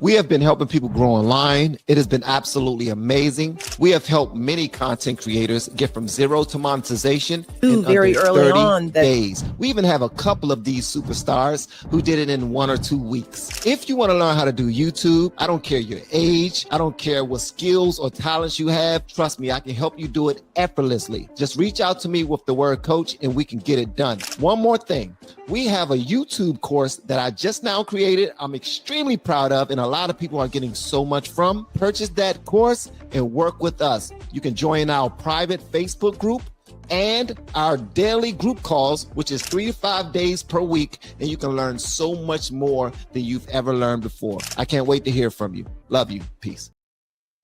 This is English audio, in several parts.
We have been helping people grow online. It has been absolutely amazing. We have helped many content creators get from zero to monetization in very under early 30 on days. We even have a couple of these superstars who did it in 1 or 2 weeks. If you want to learn how to do YouTube, I don't care your age, I don't care what skills or talents you have. Trust me, I can help you do it effortlessly. Just reach out to me with the word coach and we can get it done. One more thing. We have a YouTube course that I just now created. I'm extremely proud of, and a lot of people are getting so much from. Purchase that course and work with us. You can join our private Facebook group and our daily group calls, which is 3 to 5 days per week, and you can learn so much more than you've ever learned before. I can't wait to hear from you. Love you. Peace.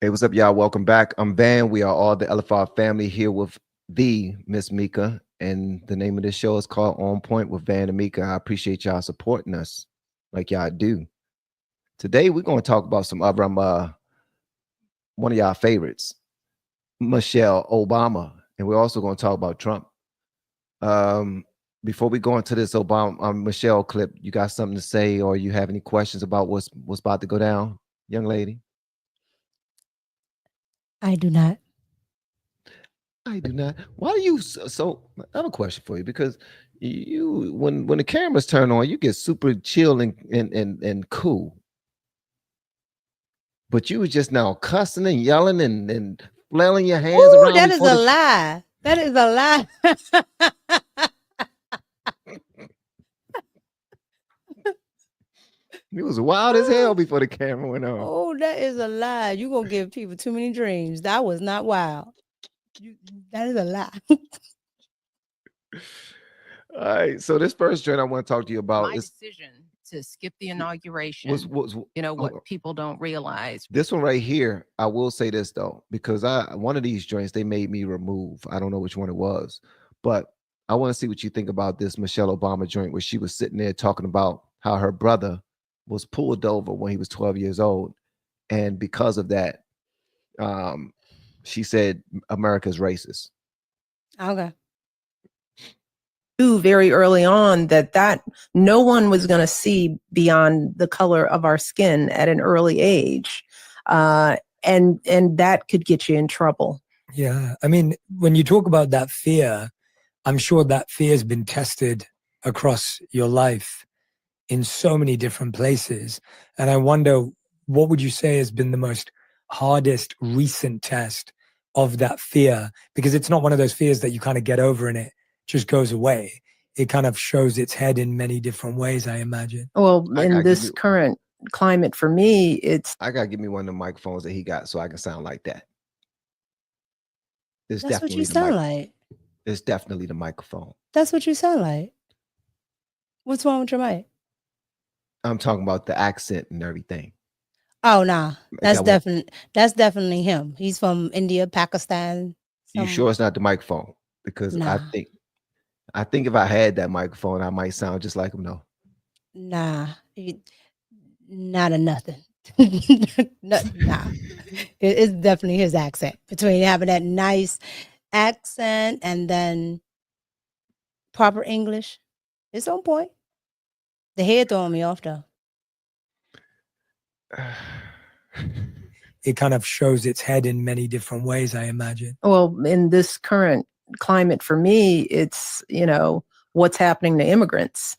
Hey, what's up, y'all? Welcome back. I'm Van. We are all the LFR family here with the Miss Mika, and the name of this show is called On Point with Van and Mika. I appreciate y'all supporting us like y'all do. Today, we're going to talk about some other one of y'all favorites, Michelle Obama, and we're also going to talk about Trump. Before we go into this Obama Michelle clip, you got something to say, or you have any questions about what's about to go down, young lady? I do not. I do not. Why do you? So I have a question for you, because you, when the cameras turn on, you get super chill and cool. But you was just now cussing and yelling and flailing your hands around. That is a lie. That is a lie. It was wild as hell before the camera went on. Oh, that is a lie. You gonna give people too many dreams. That was not wild. That is a lie. All right. So this first joint I want to talk to you about My is decision to skip the inauguration. you know what people don't realize. This one right here, I will say this though, because one of these joints they made me remove. I don't know which one it was, but I want to see what you think about this Michelle Obama joint where she was sitting there talking about how her brother was pulled over when he was 12 years old, and because of that, she said America's racist. Okay. Very early on that no one was going to see beyond the color of our skin at an early age, and that could get you in trouble. Yeah, I mean, when you talk about that fear, I'm sure that fear has been tested across your life in so many different places, and I wonder, what would you say has been the most hardest recent test of that fear? Because it's not one of those fears that you kind of get over and it just goes away. It kind of shows its head in many different ways, I imagine. Well, in this current climate for me, I gotta give me one of the microphones that he got so I can sound like that. That's what you sound like. It's definitely the microphone. That's what you sound like. What's wrong with your mic? I'm talking about the accent and everything. Oh, nah. That's definitely him. He's from India, Pakistan. You sure it's not the microphone? Because nah. I think if I had that microphone, I might sound just like him though. Nah. Not a nothing. Nah. It's definitely his accent. Between having that nice accent and then proper English, it's on point. The head throwing me off though. It kind of shows its head in many different ways, I imagine. Well, in this current climate for me, it's, what's happening to immigrants,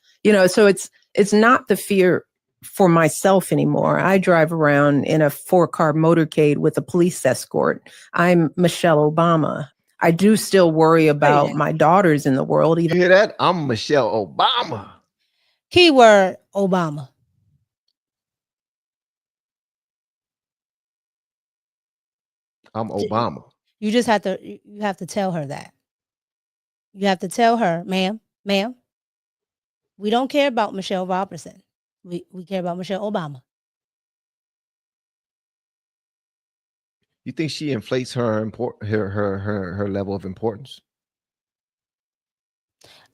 so it's not the fear for myself anymore. I drive around in a 4-car motorcade with a police escort. I'm Michelle Obama. I do still worry about my daughters in the world. You hear that? I'm Michelle Obama. Keyword Obama. I'm Obama. You just have to tell her that. You have to tell her, ma'am, we don't care about Michelle Robertson. We care about Michelle Obama. You think she inflates her level of importance?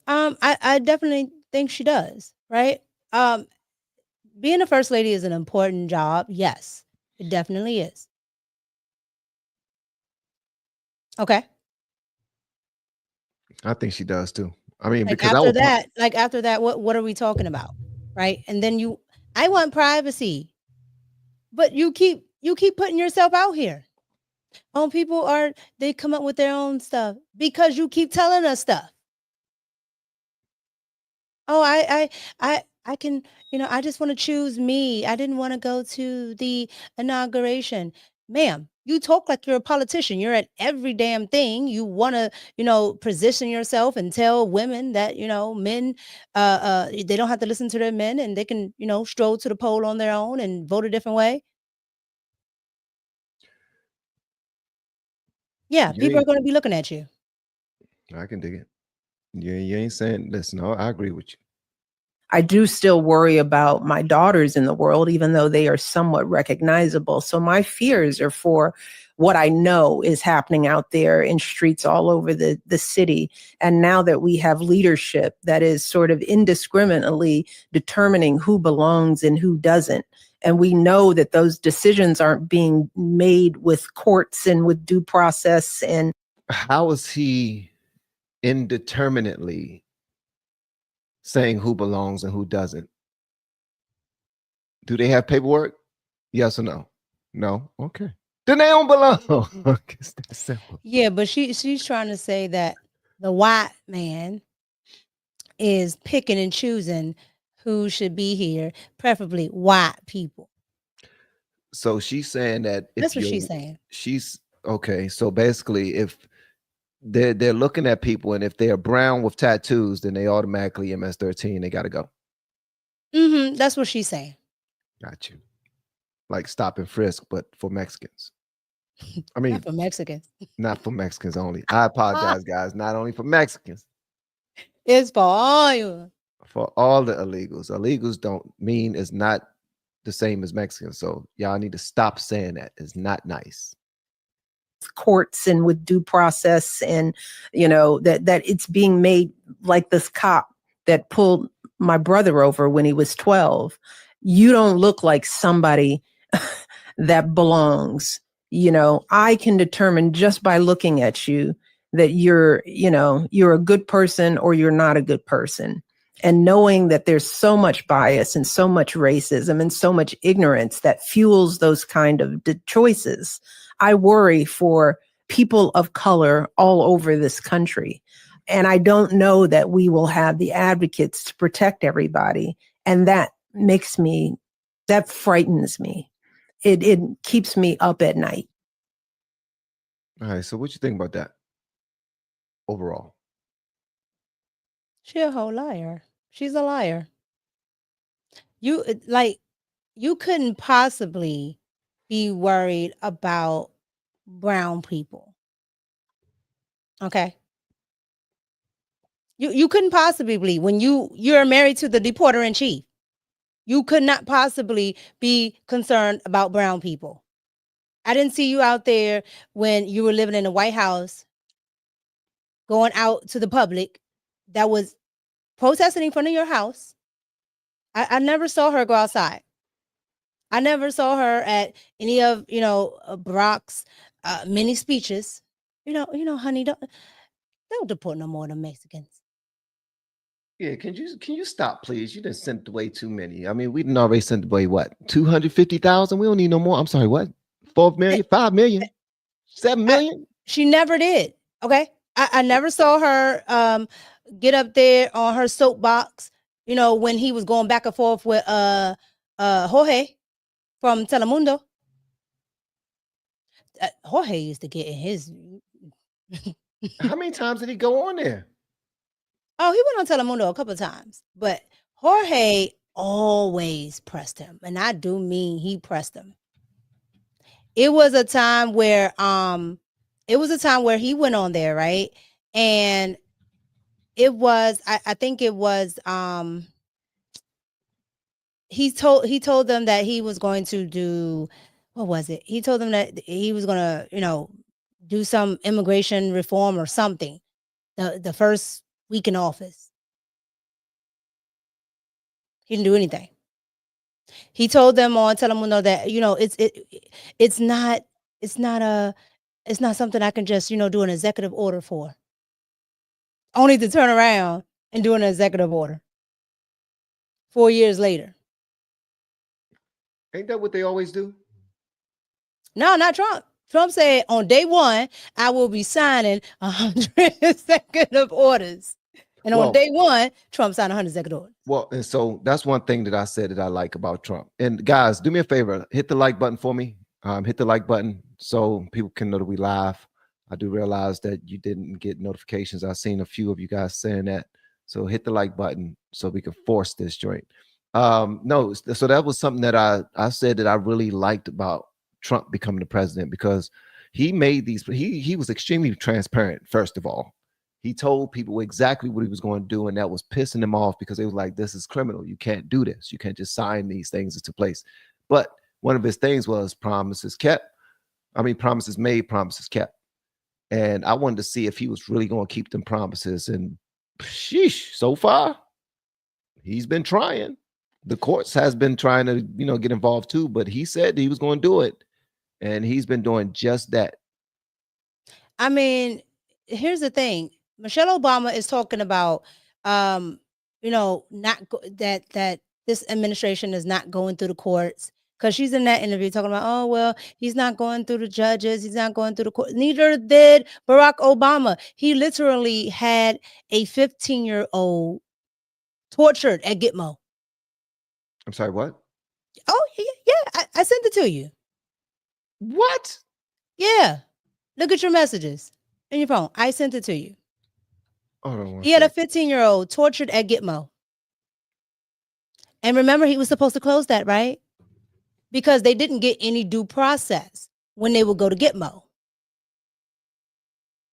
I definitely think she does, right? Being a first lady is an important job. Yes, it definitely is. Okay. I think she does too. I mean, like because after that, what are we talking about? Right. And then I want privacy. But you keep putting yourself out here. They come up with their own stuff because you keep telling us stuff. Oh, I can, I just want to choose me. I didn't want to go to the inauguration. Ma'am, you talk like you're a politician. You're at every damn thing. You want to, position yourself and tell women that, men, they don't have to listen to their men and they can, stroll to the poll on their own and vote a different way. Yeah, people are going to be looking at you. I can dig it. You ain't saying, listen, I agree with you. I do still worry about my daughters in the world, even though they are somewhat recognizable. So my fears are for what I know is happening out there in streets all over the city. And now that we have leadership that is sort of indiscriminately determining who belongs and who doesn't, and we know that those decisions aren't being made with courts and with due process. And how is he indeterminately saying who belongs and who doesn't? Do they have paperwork? Yes or no? No. Okay. Then they don't belong. It's that simple. Yeah, but she's trying to say that the white man is picking and choosing who should be here, preferably white people. So she's saying that if that's what she's saying. She's okay. So basically, if they're looking at people, and if they're brown with tattoos, then they automatically MS-13. They got to go. That's what she's saying. Got you. Like stop and frisk, but for Mexicans. I mean, not for Mexicans. Not for Mexicans only. I apologize, guys. Not only for Mexicans. It's for all you. For all the illegals. Illegals don't mean it's not the same as Mexicans. So y'all need to stop saying that. It's not nice. Courts and with due process, and that it's being made like this cop that pulled my brother over when he was 12. You don't look like somebody that belongs. I can determine just by looking at you that you're a good person or you're not a good person. And knowing that there's so much bias and so much racism and so much ignorance that fuels those kind of choices, I worry for people of color all over this country. And I don't know that we will have the advocates to protect everybody. And that frightens me. It keeps me up at night. All right. So what you think about that overall? She's a whole liar. She's a liar. You couldn't possibly be worried about brown people. Okay. You couldn't possibly be when you're married to the deporter in chief. You could not possibly be concerned about brown people. I didn't see you out there when you were living in the White House, going out to the public that was protesting in front of your house. I never saw her go outside. I never saw her at any of, Barack's many speeches. Honey, don't deport no more of the Mexicans. Yeah, can you stop, please? You done sent away too many. I mean, we didn't already sent away what, 250,000? We don't need no more. I'm sorry, what? 4 million, 5 million, 7 million? She never did. Okay. I never saw her get up there on her soapbox, when he was going back and forth with Jorge from Telemundo. Jorge used to get in his. How many times did he go on there? Oh, he went on Telemundo a couple of times, but Jorge always pressed him, and I do mean he pressed him. It was a time where he went on there, right? And it was, I think it was, he told them that he was going to do, what was it? He told them that he was going to, do some immigration reform or something the first week in office. He didn't do anything. He told them on Telemundo that, it's not something I can just, do an executive order for. Only to turn around and do an executive order 4 years later. Ain't that what they always do? No, not Trump. Trump said on day one, I will be signing 100 executive orders. And on day one, Trump signed 100 executive orders. Well, and so that's one thing that I said that I like about Trump. And guys, do me a favor, hit the like button for me. Hit the like button so people can know that we live. I do realize that you didn't get notifications. I've seen a few of you guys saying that. So hit the like button so we can force this joint. No, so that was something that I said that I really liked about Trump becoming the president, because he made these, he was extremely transparent, first of all. He told people exactly what he was going to do, and that was pissing them off because they were like, this is criminal. You can't do this. You can't just sign these things into place. But one of his things was promises kept. I mean, promises made, promises kept. And I wanted to see if he was really going to keep them promises. And sheesh, so far, he's been trying. The courts has been trying to, get involved too, but he said he was going to do it. And he's been doing just that. I mean, here's the thing. Michelle Obama is talking about, that this administration is not going through the courts, because she's in that interview talking about, oh, well, he's not going through the judges. He's not going through the court. Neither did Barack Obama. He literally had a 15-year-old tortured at Gitmo. I'm sorry, what? Oh, yeah. I sent it to you. What? Yeah. Look at your messages in your phone. I sent it to you. He had a 15-year-old tortured at Gitmo. And remember, he was supposed to close that, right? Because they didn't get any due process when they would go to Gitmo.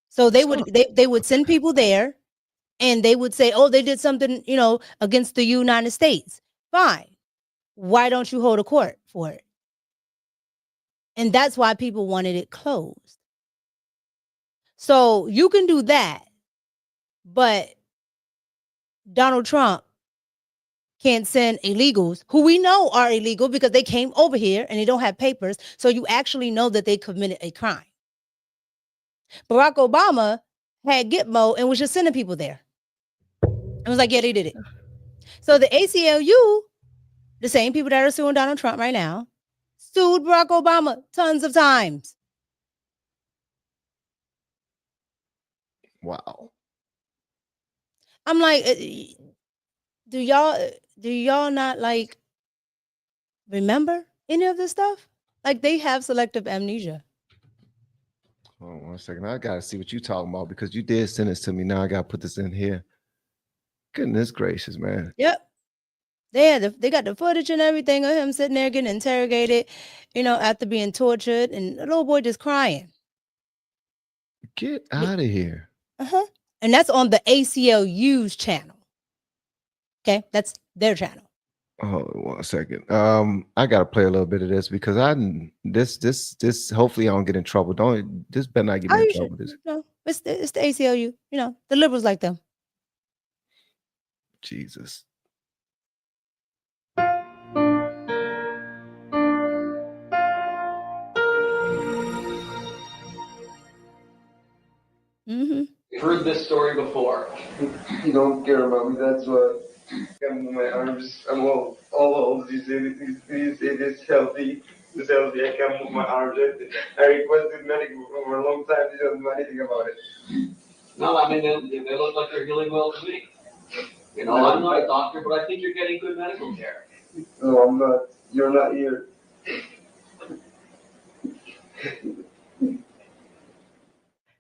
So they would send people there, and they would say, oh, they did something, against the United States. Fine. Why don't you hold a court for it? And that's why people wanted it closed. So you can do that, but Donald Trump can't send illegals, who we know are illegal because they came over here and they don't have papers. So you actually know that they committed a crime. Barack Obama had Gitmo and was just sending people there. And was like, yeah, they did it. So the ACLU, the same people that are suing Donald Trump right now, sued Barack Obama tons of times. Wow. I'm like, do y'all not like remember any of this stuff? Like, they have selective amnesia. Hold on 1 second. I gotta see what you're talking about, because you did send this to me. Now I gotta put this in here. Goodness gracious, man. Yep. They got the footage and everything of him sitting there getting interrogated, after being tortured, and the little boy just crying. Get out of here. And that's on the ACLU's channel. Okay, that's their channel. Oh, 1 second. I gotta play a little bit of this, because this hopefully I don't get in trouble. This better not get me in trouble. It's the ACLU. The liberals like them. Jesus. Heard this story before. You don't care about me, that's why. I'm in my arms. I'm all old. You say it is healthy. It's healthy. I can't move my arms. I requested medical for a long time. They don't know anything about it. No, I mean, they look like they're healing well to me. I'm not a doctor, but I think you're getting good medical care. No, I'm not. You're not here.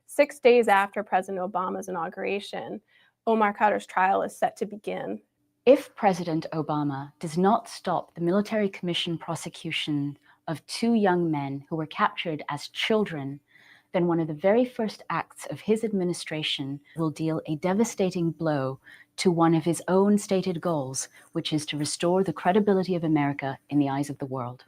Six days after President Obama's inauguration, Omar Khadr's trial is set to begin. If President Obama does not stop the military commission prosecution of 2 young men who were captured as children, then one of the very first acts of his administration will deal a devastating blow to one of his own stated goals, which is to restore the credibility of America in the eyes of the world.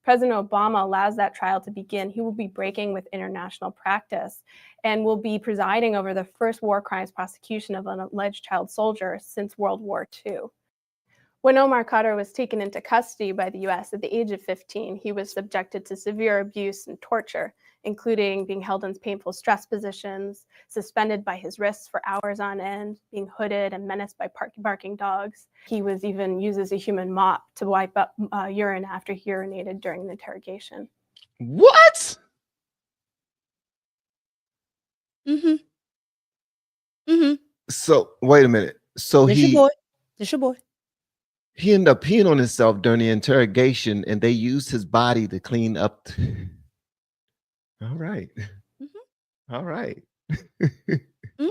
President Obama allows that trial to begin, he will be breaking with international practice and will be presiding over the first war crimes prosecution of an alleged child soldier since World War II. When Omar Khadr was taken into custody by the US at the age of 15, he was subjected to severe abuse and torture, including being held in painful stress positions, suspended by his wrists for hours on end, being hooded and menaced by barking dogs. He was even used as a human mop to wipe up urine after he urinated during the interrogation. What? Mm-hmm. Mm-hmm. So wait a minute. So This your boy. This your boy. he ended up peeing on himself during the interrogation, and they used his body to clean up. All right. Mm-hmm. All right. Mm-hmm.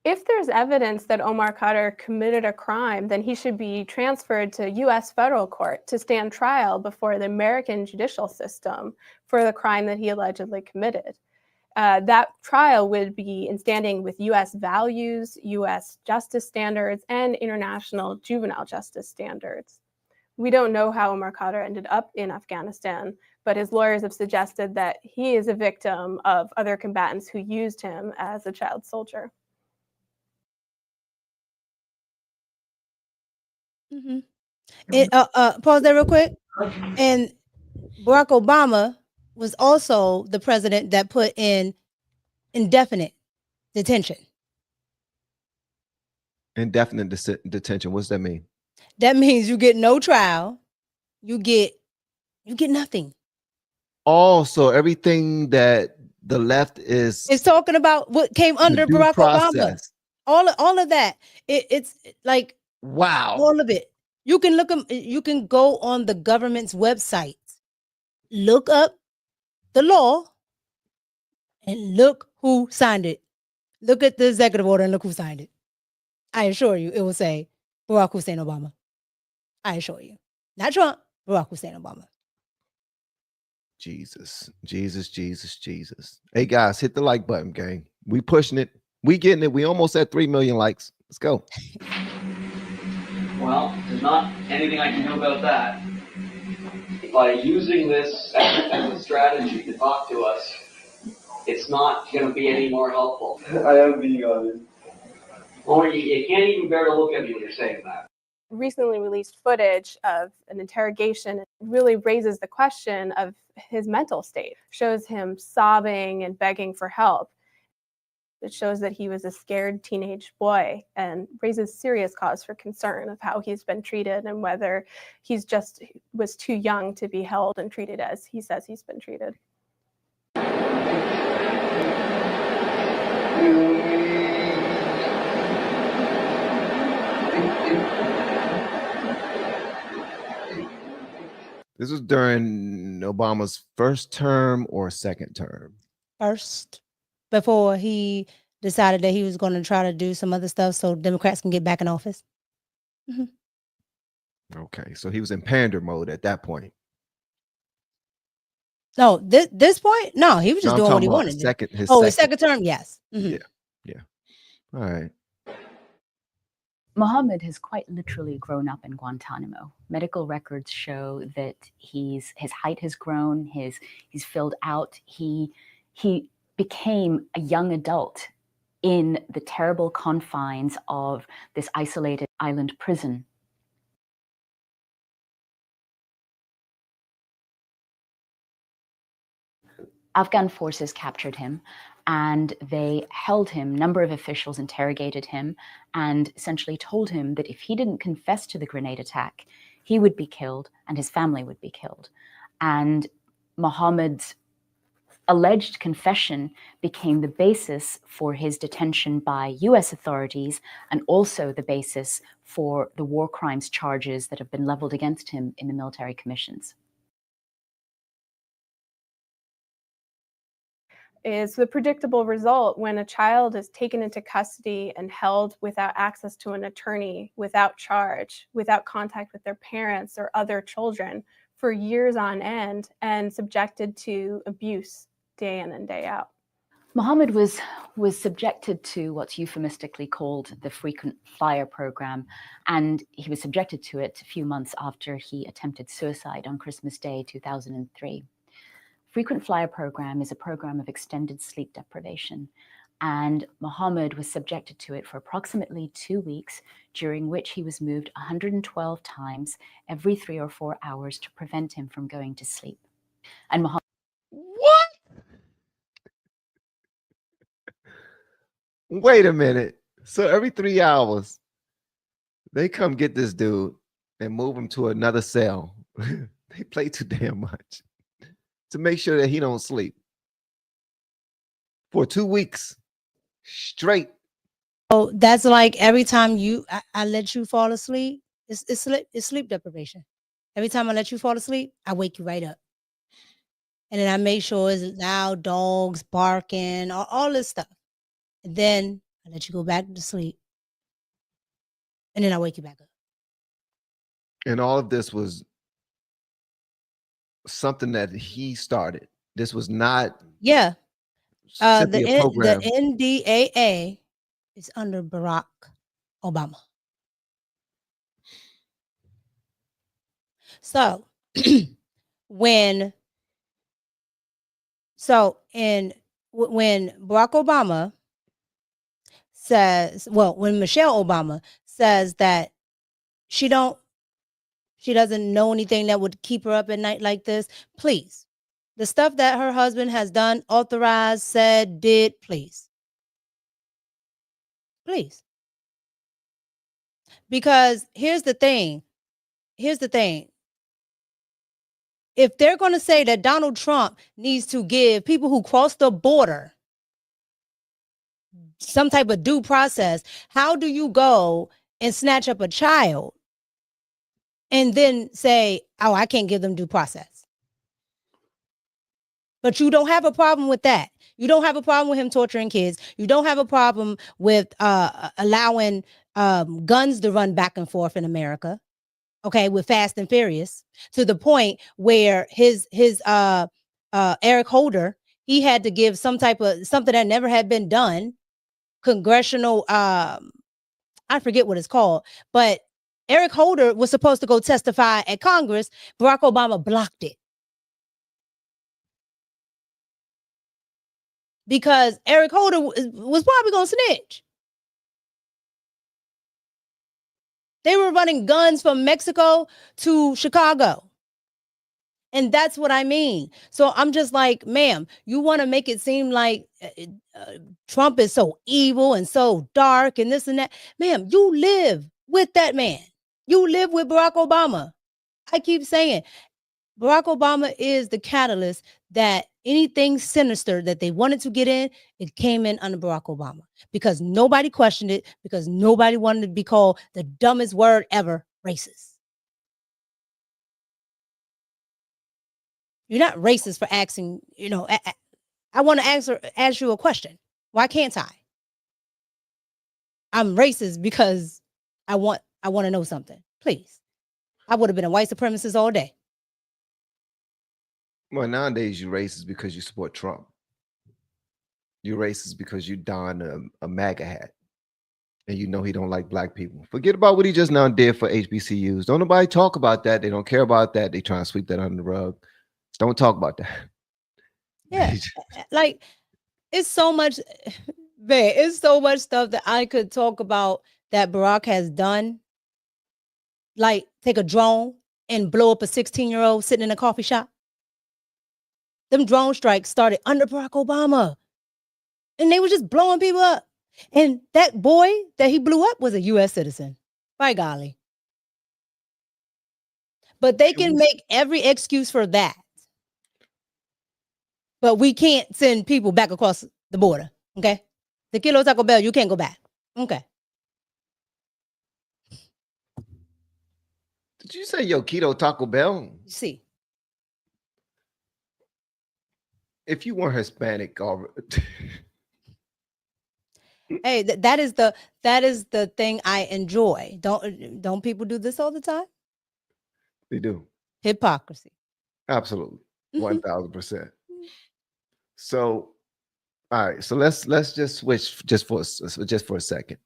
If there's evidence that Omar Khadr committed a crime, then he should be transferred to U.S. federal court to stand trial before the American judicial system for the crime that he allegedly committed. That trial would be in standing with U.S. values, U.S. justice standards, and international juvenile justice standards. We don't know how Omar Khadr ended up in Afghanistan, but his lawyers have suggested that he is a victim of other combatants who used him as a child soldier. Mm-hmm. Pause there real quick. And Barack Obama was also the president that put in indefinite detention. Indefinite detention. What's that mean? That means you get no trial. You get nothing. Oh, so everything that the left is talking about what came under Barack Obama. All of that. It's like wow. All of it. You can look them. You can go on the government's website, look up the law, and look who signed it. Look at the executive order and look who signed it. I assure you, it will say Barack Hussein Obama. I assure you, not Trump. Barack Hussein Obama. Jesus. Hey guys, hit the like button, gang. We pushing it. We getting it. We almost at 3 million likes. Let's go. Well, there's not anything I can do about that. By using this as a strategy to talk to us, it's not going to be any more helpful. I am being honest. Or you can't even bear to look at me when you're saying that. Recently released footage of an interrogation really raises the question of his mental state, shows him sobbing and begging for help. It shows that he was a scared teenage boy and raises serious cause for concern of how he's been treated and whether he's just was too young to be held and treated as he says he's been treated. This was during Obama's first term or second term? First, before he decided that he was going to try to do some other stuff so Democrats can get back in office. Mm-hmm. Okay, so he was in pander mode at that point. No, this point, no, he was just doing what he wanted. His second term, yes. Mm-hmm. Yeah. All right. Mohammed has quite literally grown up in Guantanamo. Medical records show that his height has grown, he's filled out. He became a young adult in the terrible confines of this isolated island prison. Afghan forces captured him and they held him. A number of officials interrogated him and essentially told him that if he didn't confess to the grenade attack, he would be killed and his family would be killed. And Mohammed's alleged confession became the basis for his detention by US authorities and also the basis for the war crimes charges that have been leveled against him in the military commissions. Is the predictable result when a child is taken into custody and held without access to an attorney, without charge, without contact with their parents or other children for years on end and subjected to abuse day in and day out. Mohammed was subjected to what's euphemistically called the frequent flyer program, and he was subjected to it a few months after he attempted suicide on Christmas Day 2003. Frequent flyer program is a program of extended sleep deprivation, and Mohammed was subjected to it for approximately 2 weeks, during which he was moved 112 times every 3 or 4 hours to prevent him from going to sleep. And Mohammed— What? Wait a minute. So every 3 hours, they come get this dude and move him to another cell They play too damn much to make sure that he don't sleep for 2 weeks straight. So that's like every time I let you fall asleep, it's sleep deprivation. Every time I let you fall asleep, I wake you right up. And then I make sure it's loud dogs barking, all this stuff. And then I let you go back to sleep. And then I wake you back up. And all of this was something that he started. This was not Yeah. simply a program. The NDAA is under Barack Obama. So when Barack Obama says, well, when Michelle Obama says that she doesn't know anything that would keep her up at night like this, please. The stuff that her husband has done, authorized, said, did, please. Please. Because here's the thing. If they're going to say that Donald Trump needs to give people who cross the border some type of due process, how do you go and snatch up a child and then say, oh, I can't give them due process? But you don't have a problem with that. You don't have a problem with him torturing kids. You don't have a problem with allowing guns to run back and forth in America. Okay, with Fast and Furious, to the point where his Eric Holder, he had to give some type of something that never had been done, congressional I forget what it's called, but Eric Holder was supposed to go testify at Congress. Barack Obama blocked it because Eric Holder was probably going to snitch. They were running guns from Mexico to Chicago. And that's what I mean. So I'm just like, ma'am, you want to make it seem like Trump is so evil and so dark and this and that. Ma'am, you live with that man. You live with Barack Obama. I keep saying Barack Obama is the catalyst that anything sinister that they wanted to get in, it came in under Barack Obama because nobody questioned it, because nobody wanted to be called the dumbest word ever, racist. You're not racist for asking, I want to ask you a question. Why can't I? I'm racist because I want to know something. Please. I would have been a white supremacist all day. Well, nowadays you're racist because you support Trump. You're racist because you don a MAGA hat. And you know he don't like black people. Forget about what he just now did for HBCUs. Don't nobody talk about that. They don't care about that. They try to sweep that under the rug. Don't talk about that. Yeah. Like, it's so much, man, it's so much stuff that I could talk about that Barack has done. Like, take a drone and blow up a 16-year-old sitting in a coffee shop. Them drone strikes started under Barack Obama. And they were just blowing people up. And that boy that he blew up was a U.S. citizen. By golly. But they can make every excuse for that. But we can't send people back across the border. Okay? The Kilo Taco Bell, you can't go back. Okay. Did you say yo keto Taco Bell? See. If you weren't Hispanic or Hey, that is the thing I enjoy. Don't people do this all the time? They do. Hypocrisy. Absolutely. 1000%. So, all right. So let's just switch just for a second.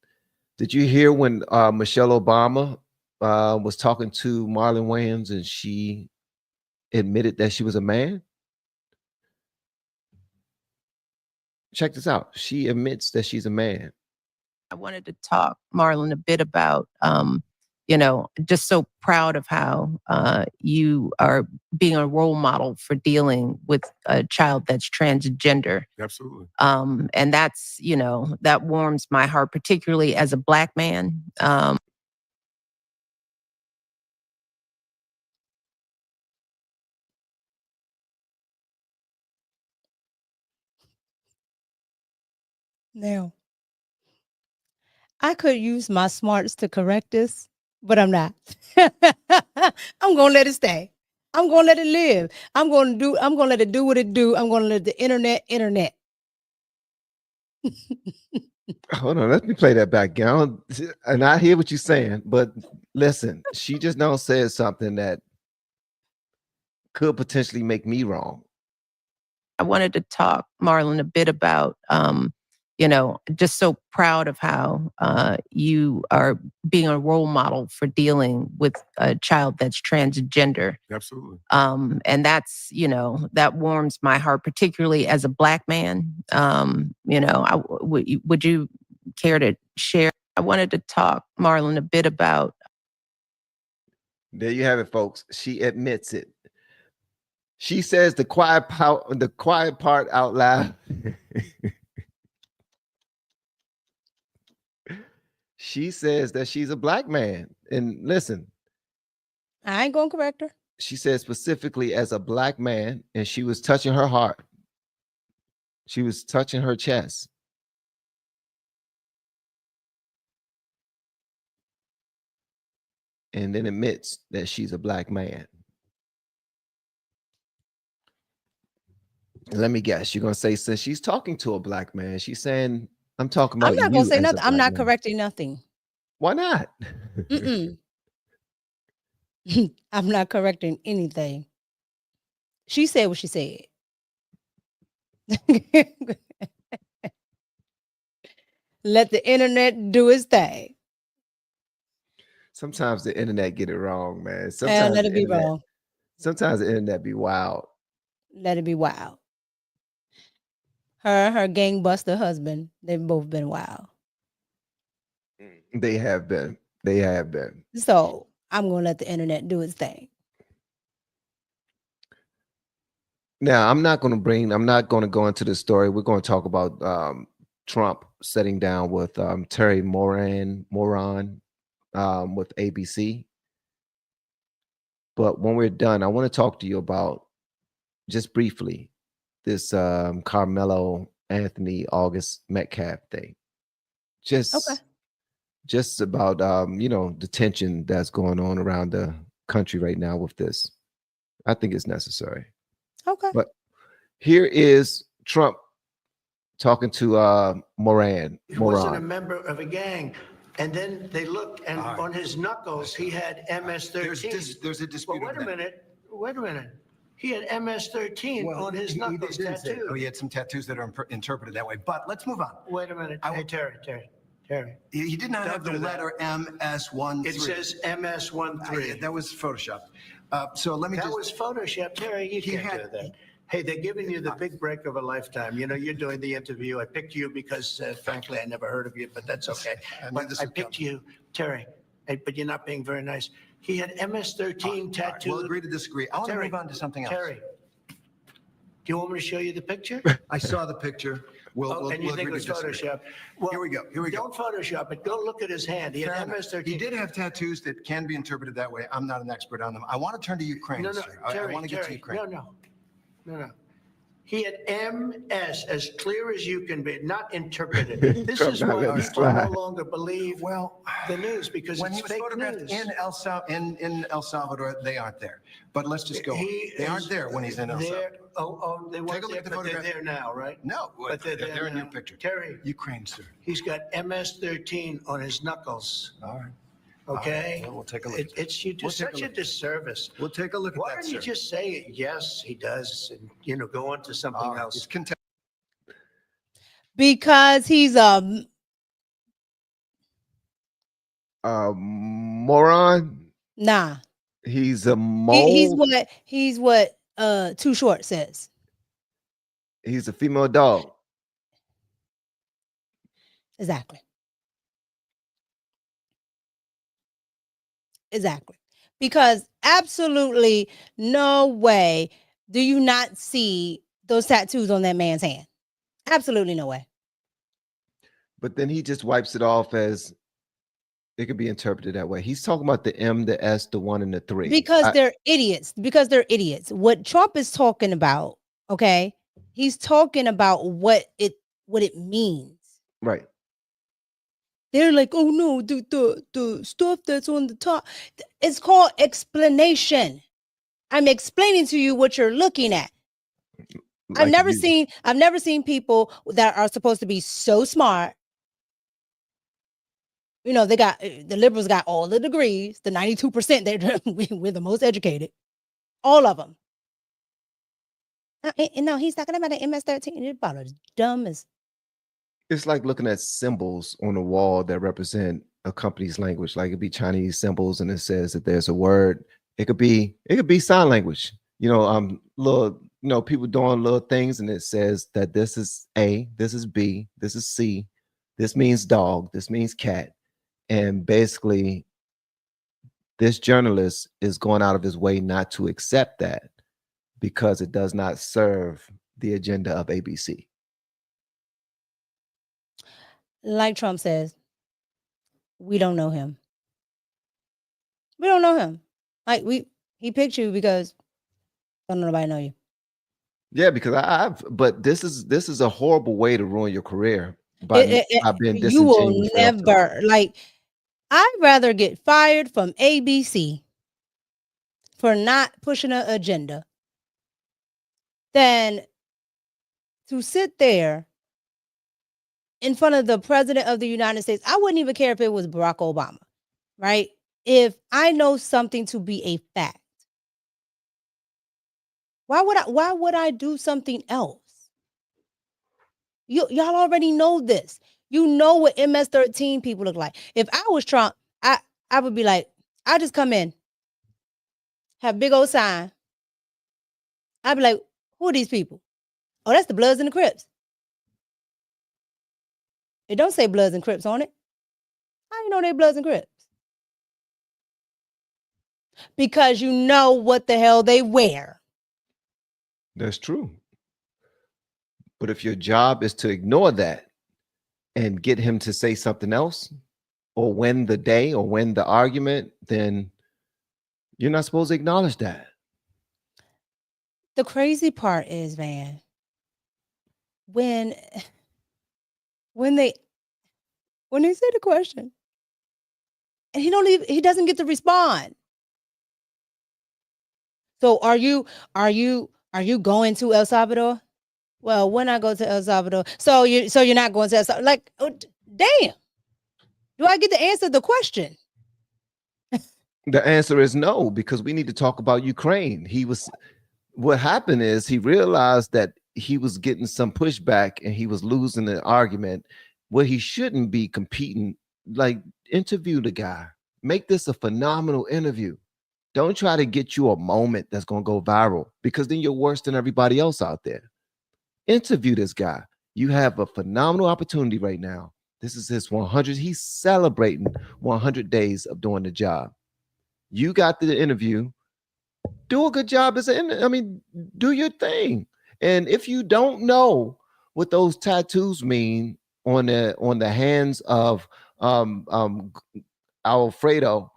Did you hear when Michelle Obama was talking to Marlon Wayans and she admitted that she was a man? Check this out. She admits that she's a man. I wanted to talk, Marlon, a bit about, just so proud of how you are being a role model for dealing with a child that's transgender. Absolutely. And that's, that warms my heart, particularly as a Black man. Now, I could use my smarts to correct this, but I'm not. I'm gonna let it stay. I'm gonna let it live. I'm gonna let it do what it do. I'm gonna let the internet. Hold on, let me play that back again. And I hear what you're saying, but listen, she just now said something that could potentially make me wrong. I wanted to talk, Marlon, a bit about, just so proud of how you are being a role model for dealing with a child that's transgender. Absolutely. And that's, that warms my heart, particularly as a Black man. Would you care to share? I wanted to talk, Marlon, a bit about. There you have it, folks. She admits it. She says the quiet part out loud. She says that she's a Black man. And listen, I ain't gonna correct her. she said specifically as a Black man, and she was touching her heart. She was touching her chest. And then admits that she's a Black man. Let me guess, you're gonna say, since she's talking to a Black man, she's saying, I'm talking about I'm not you gonna say as a nothing. I'm Black not man. correcting nothing. Why not? Mm-mm. I'm not correcting anything. She said what she said. Let the internet do its thing. Sometimes the internet get it wrong, man. And Sometimes let the it be internet, wrong. sometimes the internet be wild. Let it be wild. Her gangbuster husband, they've both been wild. They have been. They have been. So I'm gonna let the internet do its thing. Now, I'm not going to go into the story. We're going to talk about Trump sitting down with Terry Moran with ABC. But when we're done, I want to talk to you about, just briefly, this Carmelo Anthony August Metcalf thing. Just about the tension that's going on around the country right now with this. I think it's necessary. Okay. But here is Trump talking to Moran. He wasn't a member of a gang. And then they looked, and on his knuckles, he had MS-13. There's a dispute. But wait a minute. He had MS-13 on his knuckles tattooed. He had some tattoos that are interpreted that way. But let's move on. Wait a minute. Hey, Terry. He did not have the letter MS-13. It says MS-13. That was Photoshop. So let me That was Photoshop. Terry, you can't do that. Hey, they're giving you the big break of a lifetime. You're doing the interview. I picked you because, frankly, I never heard of you, but that's okay. But I picked you, Terry, but you're not being very nice. He had MS-13 tattooed. We'll agree to disagree. I want to move on to something else. Terry, do you want me to show you the picture? I saw the picture. And you think it was Photoshop? Well, here we go. Don't Photoshop it. Go look at his hand. He had MS-13. He did have tattoos that can be interpreted that way. I'm not an expert on them. I want to turn to Ukraine, No, sir. Terry, I want to get to Ukraine. No. He had MS as clear as you can be, not interpreted. This is why people no longer believe the news, because when it's he was fake photographed news. in El Salvador, they aren't there. But let's just go on. They aren't there when he's in El Salvador. They weren't there, but they're there now, right? No, but they're in your picture. Terry, Ukraine, sir. he's got MS-13 on his knuckles. All right. Okay, Well, we'll take a look. You do such a disservice. We'll take a look at Why that, don't you sir. just say yes, he does, and go on to something else? Because he's moron. Nah. He's a mole. He's what Too Short says. He's a female dog. Exactly. Because absolutely no way do you not see those tattoos on that man's hand. Absolutely no way. But then he just wipes it off as it could be interpreted that way. He's talking about the M, the S, the 1, and the 3. Because they're idiots. What Trump is talking about, okay? He's talking about what it means. Right. They're like, oh no, the stuff that's on the top, it's called explanation. I'm explaining to you what you're looking at. Like I've never seen people that are supposed to be so smart. You know, they got the liberals got all the degrees, the 92%. We're the most educated, all of them. And no, he's talking about the MS-13. It's about as dumb as. It's like looking at symbols on the wall that represent a company's language. Like it'd be Chinese symbols, and it says that there's a word. It could be sign language. Little, people doing little things, and it says that this is A, this is B, this is C, this means dog, this means cat. And basically, this journalist is going out of his way not to accept that because it does not serve the agenda of ABC. Like Trump says, we don't know him. We don't know him. Like he picked you because don't nobody know you. Yeah, because but this is a horrible way to ruin your career by being disingenuous. You will never, like, I'd rather get fired from ABC for not pushing an agenda than to sit there in front of the president of the United States. I wouldn't even care if it was Barack Obama, right? If I know something to be a fact, why would I do something else? Y'all already know this. You know what MS-13 people look like. If I was Trump, I would be like, I just come in, have big old sign. I'd be like, who are these people? Oh, that's the Bloods and the Crips. It don't say Bloods and Crips on it. How you know they Bloods and Crips? Because you know what the hell they wear. That's true. But if your job is to ignore that and get him to say something else or win the day or win the argument, then you're not supposed to acknowledge that. The crazy part is, Van, when they say the question and he doesn't get to respond. So are you going to El Salvador? Well, when I go to El Salvador, so you're not going to El Salvador. Like, oh, damn. Do I get to answer the question? The answer is no, because we need to talk about Ukraine. What happened is he realized that he was getting some pushback and he was losing the argument where he shouldn't be competing. Like, interview the guy. Make this a phenomenal interview. Don't try to get you a moment that's going to go viral, because then you're worse than everybody else out there. Interview this guy. You have a phenomenal opportunity right now. This is his 100. He's celebrating 100 days of doing the job. You got the interview. Do a good job do your thing. And if you don't know what those tattoos mean on the hands of Alfredo,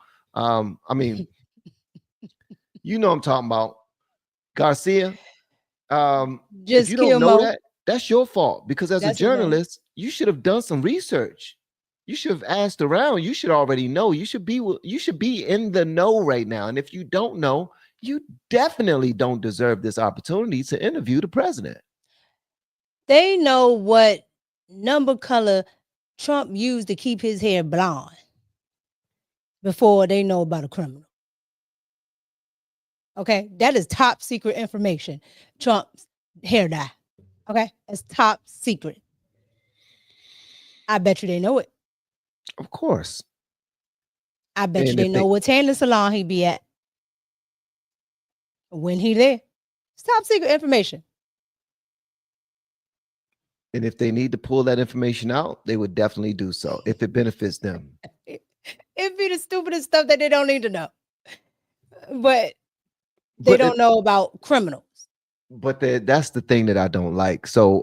you know I'm talking about Garcia. If you don't know that, that's your fault, because as a journalist, you should have done some research. You should have asked around. You should already know. You should be in the know right now. And if you don't know, you definitely don't deserve this opportunity to interview the president. They know what number color Trump used to keep his hair blonde before they know about a criminal. Okay, that is top secret information. Trump's hair dye. Okay, that's top secret. I bet you they know it. Of course. I bet you they know what tanning salon he be at when he there. It's top secret information. And if they need to pull that information out, they would definitely do so if it benefits them. It'd be the stupidest stuff that they don't need to know. But they don't know about criminals. But that's the thing that I don't like. So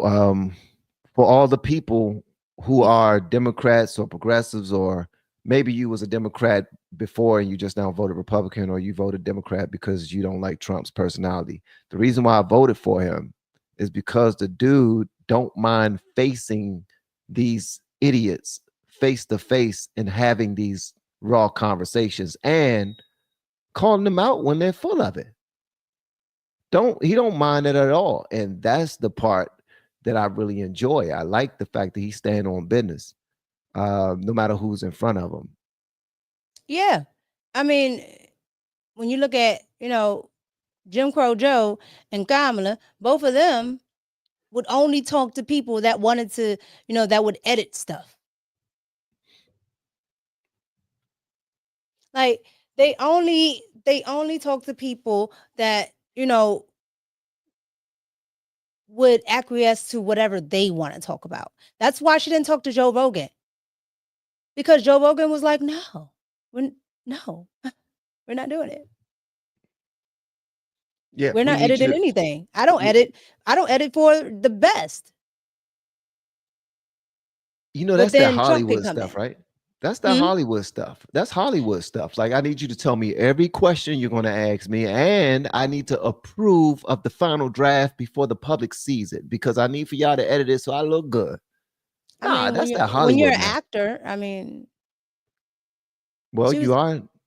for all the people who are Democrats or progressives, or maybe you was a Democrat before and you just now voted Republican, or you voted Democrat because you don't like Trump's personality. The reason why I voted for him is because the dude don't mind facing these idiots face to face and having these raw conversations and calling them out when they're full of it. He don't mind it at all. And that's the part that I really enjoy. I like the fact that he's staying on business, no matter who's in front of him. Yeah. I mean, when you look at, Jim Crow Joe and Kamala, both of them would only talk to people that wanted to, that would edit stuff. Like they only talk to people that, would acquiesce to whatever they want to talk about. That's why she didn't talk to Joe Rogan. Because Joe Rogan was like, no, we're not doing it. Yeah, We're not editing anything. I don't edit for the best. That's that Hollywood stuff, right? That's the Hollywood stuff. That's Hollywood stuff. Like, I need you to tell me every question you're going to ask me, and I need to approve of the final draft before the public sees it, because I need for y'all to edit it so I look good. That's that Hollywood. When you're an actor, I mean. Well,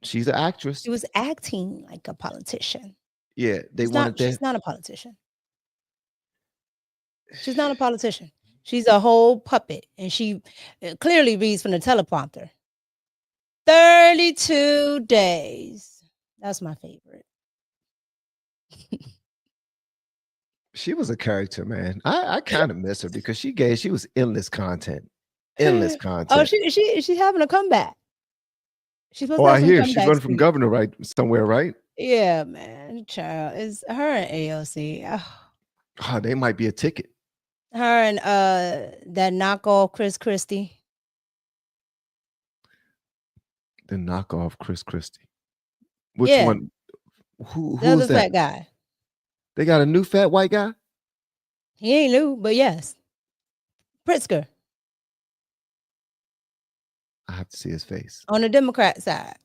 she's an actress. She was acting like a politician. Yeah, she's not a politician. She's not a politician. She's a whole puppet, and she clearly reads from the teleprompter. 32 days. That's my favorite. She was a character, man. I kind of miss her because she was endless content. Endless content. Oh, she's having a comeback. She's I hear she's running from governor right somewhere, right? Yeah, man. Child, it's her and AOC. Oh, they might be a ticket. Her and that knockoff Chris Christie. The knockoff Chris Christie. Which one? Who's the other that? fat guy. They got a new fat white guy? He ain't new, but yes. Pritzker. I have to see his face. On the Democrat side.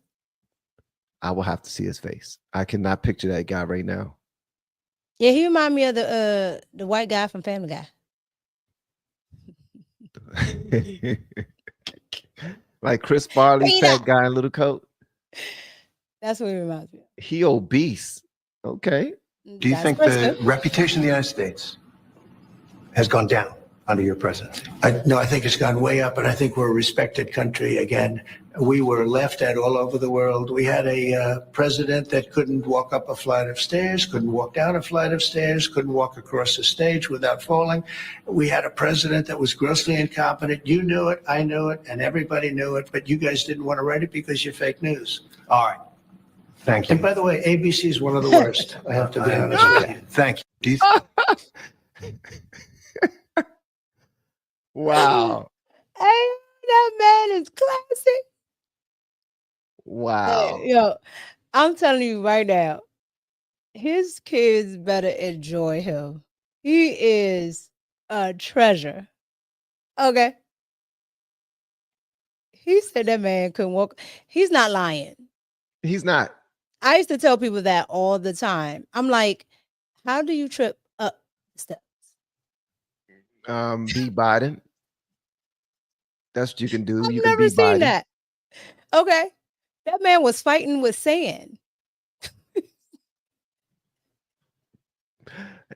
I will have to see his face. I cannot picture that guy right now. Yeah, he remind me of the white guy from Family Guy. Like Chris Farley, fat guy in little coat. That's what he reminds me of. He obese. Okay. Do you think the reputation of the United States has gone down under your presidency? No, I think it's gone way up, and I think we're a respected country again. We were laughed at all over the world. We had a president that couldn't walk up a flight of stairs, couldn't walk down a flight of stairs, couldn't walk across the stage without falling. We had a president that was grossly incompetent. You knew it, I knew it, and everybody knew it, but you guys didn't want to write it because you're fake news. All right. Thank you. And by the way, ABC is one of the worst. I have to be honest with you. Thank you. Wow. Hey, that man is classic. Wow. Yo, I'm telling you right now, his kids better enjoy him. He is a treasure. Okay. He said that man couldn't walk. He's not lying. He's not. I used to tell people that all the time. I'm like, how do you trip up steps? Be Biden. That's what you can do. I've You never can be seen Biden. that. Okay. That man was fighting with sand.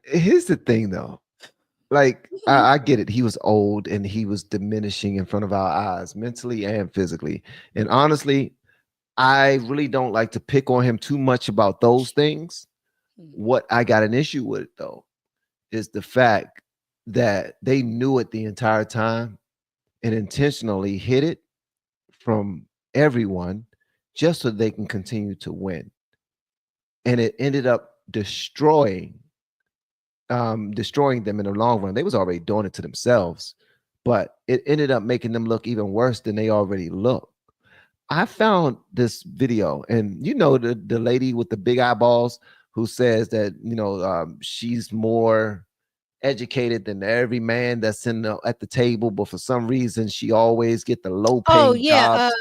Here's the thing, though. Like, I get it. He was old and he was diminishing in front of our eyes, mentally and physically. And honestly, I really don't like to pick on him too much about those things. What I got an issue with, though, is the fact that they knew it the entire time and intentionally hid it from everyone just so they can continue to win. And it ended up destroying them in the long run. They was already doing it to themselves, but it ended up making them look even worse than they already look. I found this video, and the lady with the big eyeballs who says that she's more educated than every man that's at the table, but for some reason she always get the low paying. Oh yeah,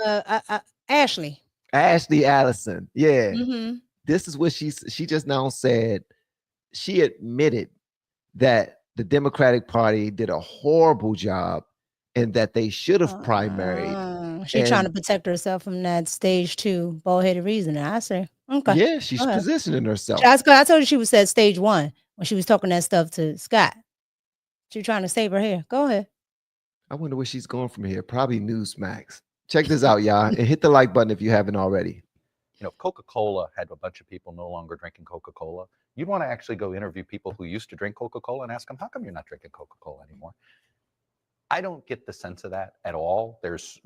Ashley Allison. Yeah. Mm-hmm. This is what she just now said. She admitted that the Democratic Party did a horrible job and that they should have primaried. She trying to protect herself from that stage 2 bald-headed reasoning. I say, okay. Yeah, she's positioning herself. I told you she was at stage 1 when she was talking that stuff to Scott. She trying to save her hair. Go ahead. I wonder where she's going from here. Probably Newsmax. Check this out, y'all, and hit the like button if you haven't already. You know, Coca-Cola had a bunch of people no longer drinking Coca-Cola. You'd want to actually go interview people who used to drink Coca-Cola and ask them, how come you're not drinking Coca-Cola anymore? I don't get the sense of that at all. There's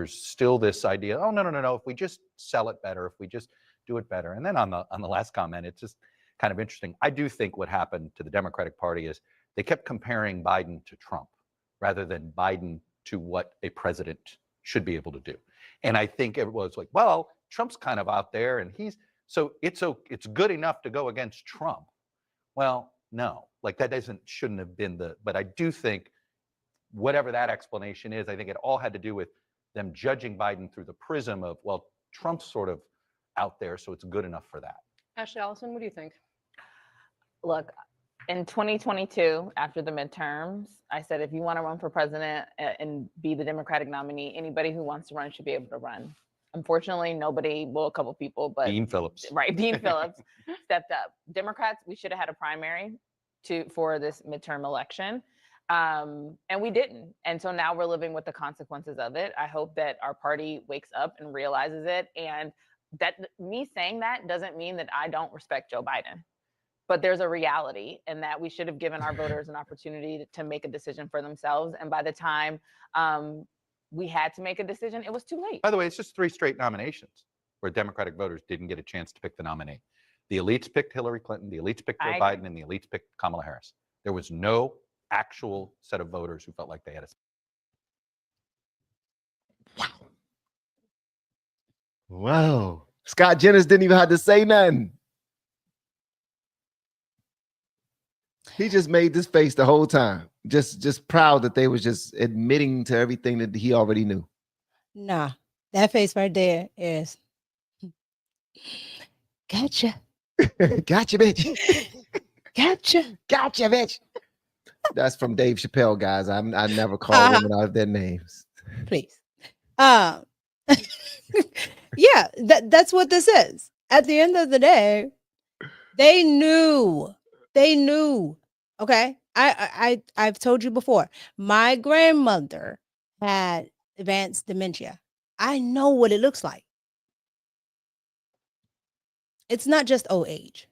still this idea, oh, no. If we just sell it better, if we just do it better. And then on the last comment, it's just kind of interesting. I do think what happened to the Democratic Party is they kept comparing Biden to Trump rather than Biden to what a president should be able to do. And I think it was like, well, Trump's kind of out there and it's good enough to go against Trump. Well, no, like that shouldn't have been but I do think whatever that explanation is, I think it all had to do with them judging Biden through the prism of, well, Trump's sort of out there, so it's good enough for that. Ashley Allison, what do you think? Look, in 2022, after the midterms, I said, if you want to run for president and be the Democratic nominee, anybody who wants to run should be able to run. Unfortunately, nobody, well, a couple people, but Dean Phillips. Right, Dean Phillips stepped up. Democrats, we should have had a primary for this midterm election. And we didn't. And so now we're living with the consequences of it. I hope that our party wakes up and realizes it. And that me saying that doesn't mean that I don't respect Joe Biden. But there's a reality in that we should have given our voters an opportunity to make a decision for themselves. And by the time we had to make a decision, it was too late. By the way, it's just 3 straight nominations where Democratic voters didn't get a chance to pick the nominee. The elites picked Hillary Clinton, the elites picked Joe Biden, and the elites picked Kamala Harris. There was no actual set of voters who felt like they had a... Wow. Scott Jennings didn't even have to say nothing. He just made this face the whole time. Just proud that they was just admitting to everything that he already knew. Nah, that face right there is gotcha. Gotcha, bitch. Gotcha. Gotcha, bitch. That's from Dave Chappelle, guys. I never call women out of their names. Please. Yeah, that's what this is. At the end of the day, they knew. Okay. I've told you before, my grandmother had advanced dementia. I know what it looks like. It's not just old age.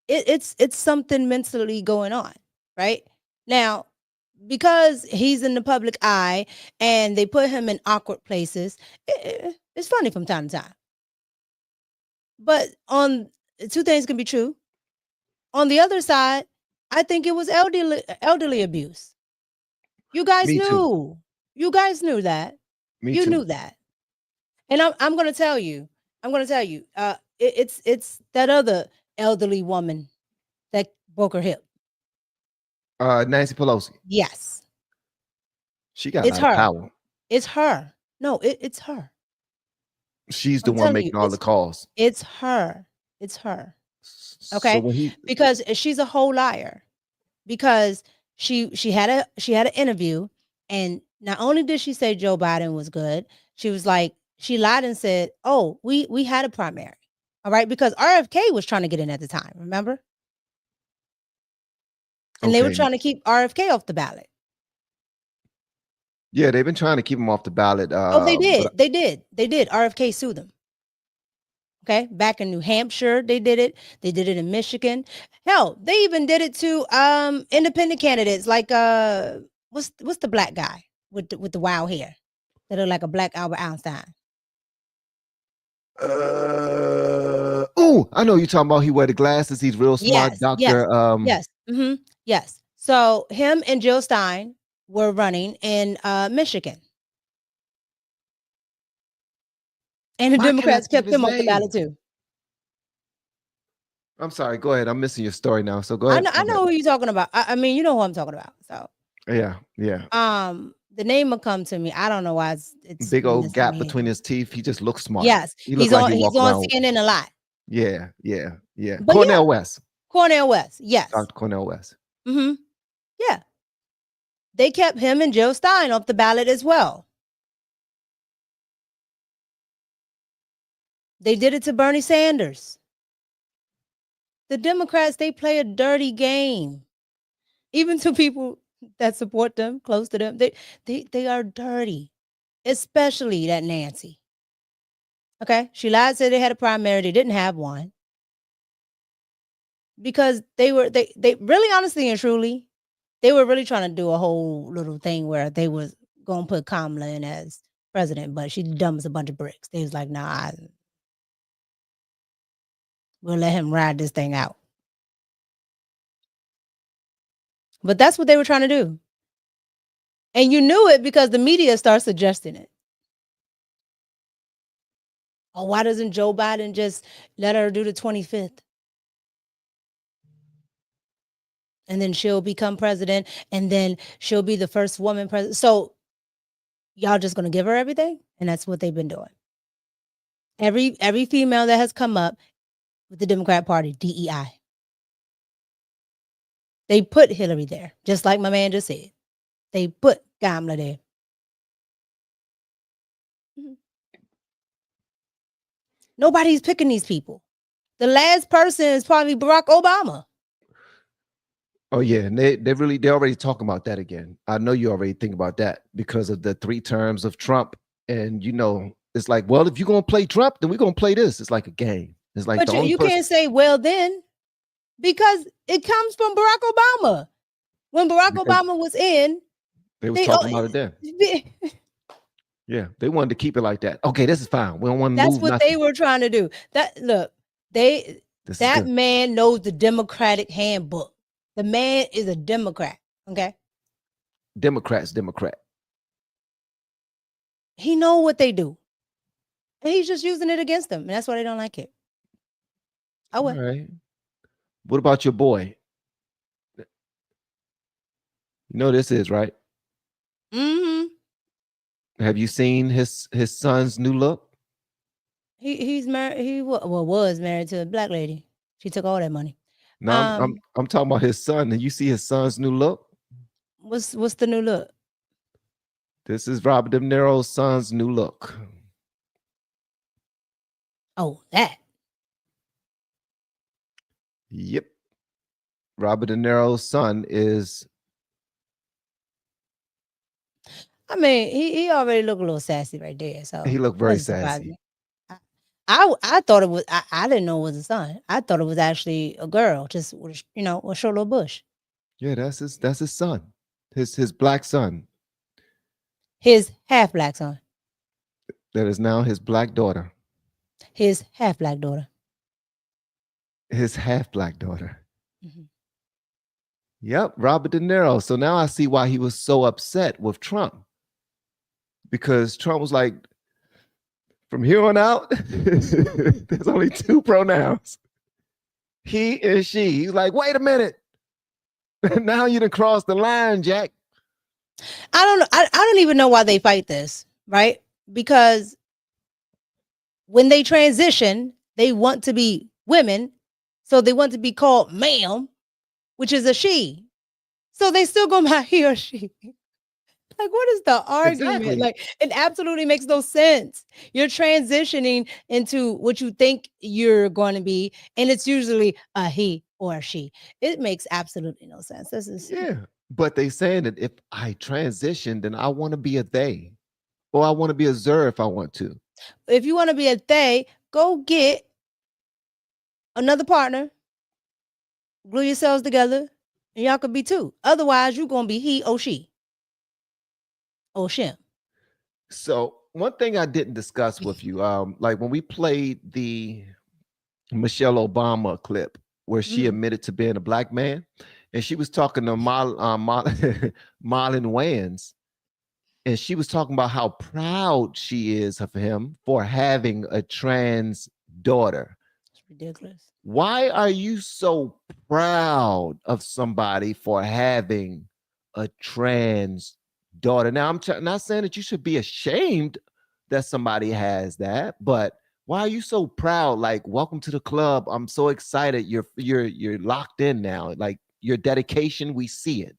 It's something mentally going on, right? Now, because he's in the public eye and they put him in awkward places, it's funny from time to time. But on 2 things can be true. On the other side, I think it was elderly abuse. You guys knew. Too. You guys knew that. You knew that. And I'm going to tell you. It's that other elderly woman that broke her hip. Nancy Pelosi. Yes. She got a lot of power. It's her. No, it's her. She's the one making all the calls. It's her. Okay. So because she's a whole liar. Because she had an interview, and not only did she say Joe Biden was good, she was like, she lied and said, oh, we had a primary. All right, because RFK was trying to get in at the time, remember? And they were trying to keep RFK off the ballot. Yeah, they've been trying to keep him off the ballot. They did. RFK sued them. Okay, back in New Hampshire, they did it. They did it in Michigan. Hell, they even did it to independent candidates like what's the black guy with the wild hair that look like a black Albert Einstein? I know you're talking about. He wear the glasses. He's real smart. Yes, Doctor. Yes. Yes. So him and Jill Stein were running in Michigan. And the Democrats kept him off the ballot too. I'm sorry. Go ahead. I'm missing your story now. So go ahead. I know who you're talking about. I mean, you know who I'm talking about. So yeah. The name will come to me. I don't know why it's big old gap between his teeth. He just looks smart. Yes, he's on CNN a lot. Yeah. But Cornel West. Yes. Dr. Cornel West. Yeah. they kept him and Jill Stein off the ballot as well. They did it to Bernie Sanders. The Democrats, they play a dirty game. Even to people that support them, close to them, they are dirty, especially that Nancy. Okay, she lied, said they had a primary, they didn't have one. Because they really, honestly and truly, they were really trying to do a whole little thing where they was going to put Kamala in as president, but she dumb as a bunch of bricks. They was like, nah, we'll let him ride this thing out. But that's what they were trying to do. And you knew it because the media started suggesting it. Oh, why doesn't Joe Biden just let her do the 25th? And then she'll become president, and then she'll be the first woman president. So y'all just gonna give her everything? And that's what they've been doing. Every female that has come up with the Democrat Party, DEI. They put Hillary there, just like my man just said. They put Kamala there. Nobody's picking these people. The last person is probably Barack Obama. Oh yeah, and they're already talking about that again. I know you already think about that because of the 3 terms of Trump, and it's like, well, if you're gonna play Trump, then we're gonna play this. It's like a game. It's like, but you can't say, well, then, because it comes from Barack Obama. When Barack Obama was in, they was talking about it then. Yeah, they wanted to keep it like that. Okay, this is fine. We don't want to move. That's what nothing. they were trying to do. That man knows the Democratic handbook. The man is a Democrat. Okay. Democrat. He know what they do. And he's just using it against them. And that's why they don't like it. Oh, well. All right. What about your boy? You know this is, right? Mm-hmm. Have you seen his son's new look? He's married. He was married to a black lady. She took all that money. No, I'm talking about his son. And you see his son's new look? What's the new look? This is Robert De Niro's son's new look. Oh, that. Yep. Robert De Niro's son is. I mean, he already looked a little sassy right there. So he looked very sassy. I thought it was. I didn't know it was a son. I thought it was actually a girl, just with a short little bush. Yeah, that's his son, his black son. His half black son. That is now his black daughter. His half black daughter. His half black daughter. Mm-hmm. Yep, Robert De Niro. So now I see why he was so upset with Trump. Because Trump was like, from here on out, there's only 2 pronouns. He and she. He's like, wait a minute. Now you done crossed the line, Jack. I don't know. I don't even know why they fight this, right? Because when they transition, they want to be women. So they want to be called ma'am, which is a she. So they still go by he or she. Like, what is the argument? Exactly. Like, it absolutely makes no sense. You're transitioning into what you think you're going to be, and it's usually a he or a she. It makes absolutely no sense. This is but they saying that if I transition, then I want to be a they, or I want to be a zer if I want to. If you want to be a they, go get another partner, glue yourselves together, and y'all could be 2. Otherwise, you're gonna be he or she. Oh, shit. So one thing I didn't discuss with you, like when we played the Michelle Obama clip where she admitted to being a black man, and she was talking to Marlon Wayans, and she was talking about how proud she is of him for having a trans daughter. It's ridiculous. Why are you so proud of somebody for having a trans daughter? Now, I'm not saying that you should be ashamed that somebody has that, but why are you so proud? Like, welcome to the club. I'm so excited. You're locked in now. Like your dedication, we see it.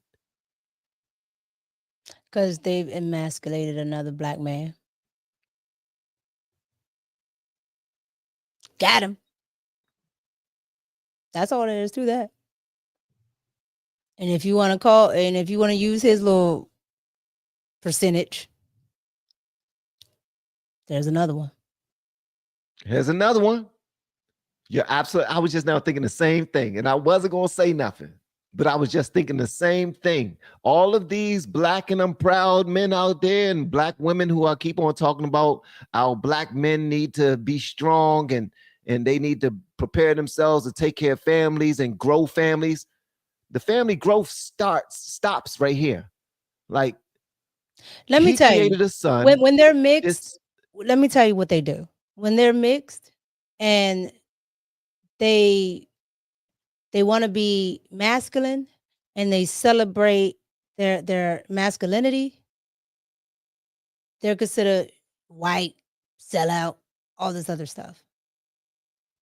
Because they've emasculated another black man. Got him. That's all there is to that. And if you want to use his little percentage, there's another one. Here's another one. You're absolutely. I was just now thinking the same thing, and I wasn't going to say nothing, but I was just thinking the same thing. All of these black and I'm proud men out there, and black women who I keep on talking about, our black men need to be strong and they need to prepare themselves to take care of families and grow families. The family growth stops right here. Like, let me tell you, a son. When they're mixed, let me tell you what they do. When they're mixed and they want to be masculine and they celebrate their masculinity, they're considered white, sellout, all this other stuff.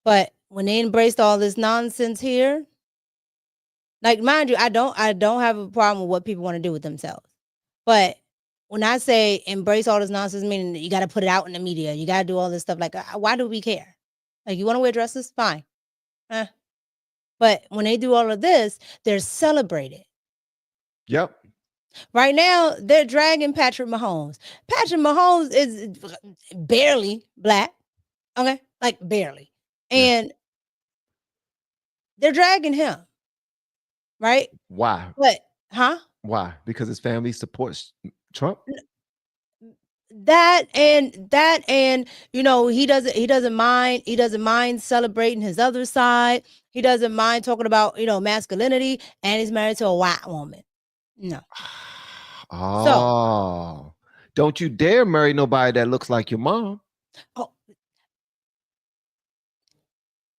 But when they embraced all this nonsense here, like, mind you, I don't have a problem with what people want to do with themselves. But when I say embrace all this nonsense, meaning you got to put it out in the media, you got to do all this stuff. Like, why do we care? Like, you want to wear dresses? Fine. But when they do all of this, they're celebrated. Yep. Right now, they're dragging Patrick Mahomes. Patrick Mahomes is barely black. Okay? Like, barely. And they're dragging him. Right? Why? But, huh? Why? Because his family supports Trump? That and you know, he doesn't mind celebrating his other side. He doesn't mind talking about, you know, masculinity, and he's married to a white woman. No. Oh, don't you dare marry nobody that looks like your mom. Oh,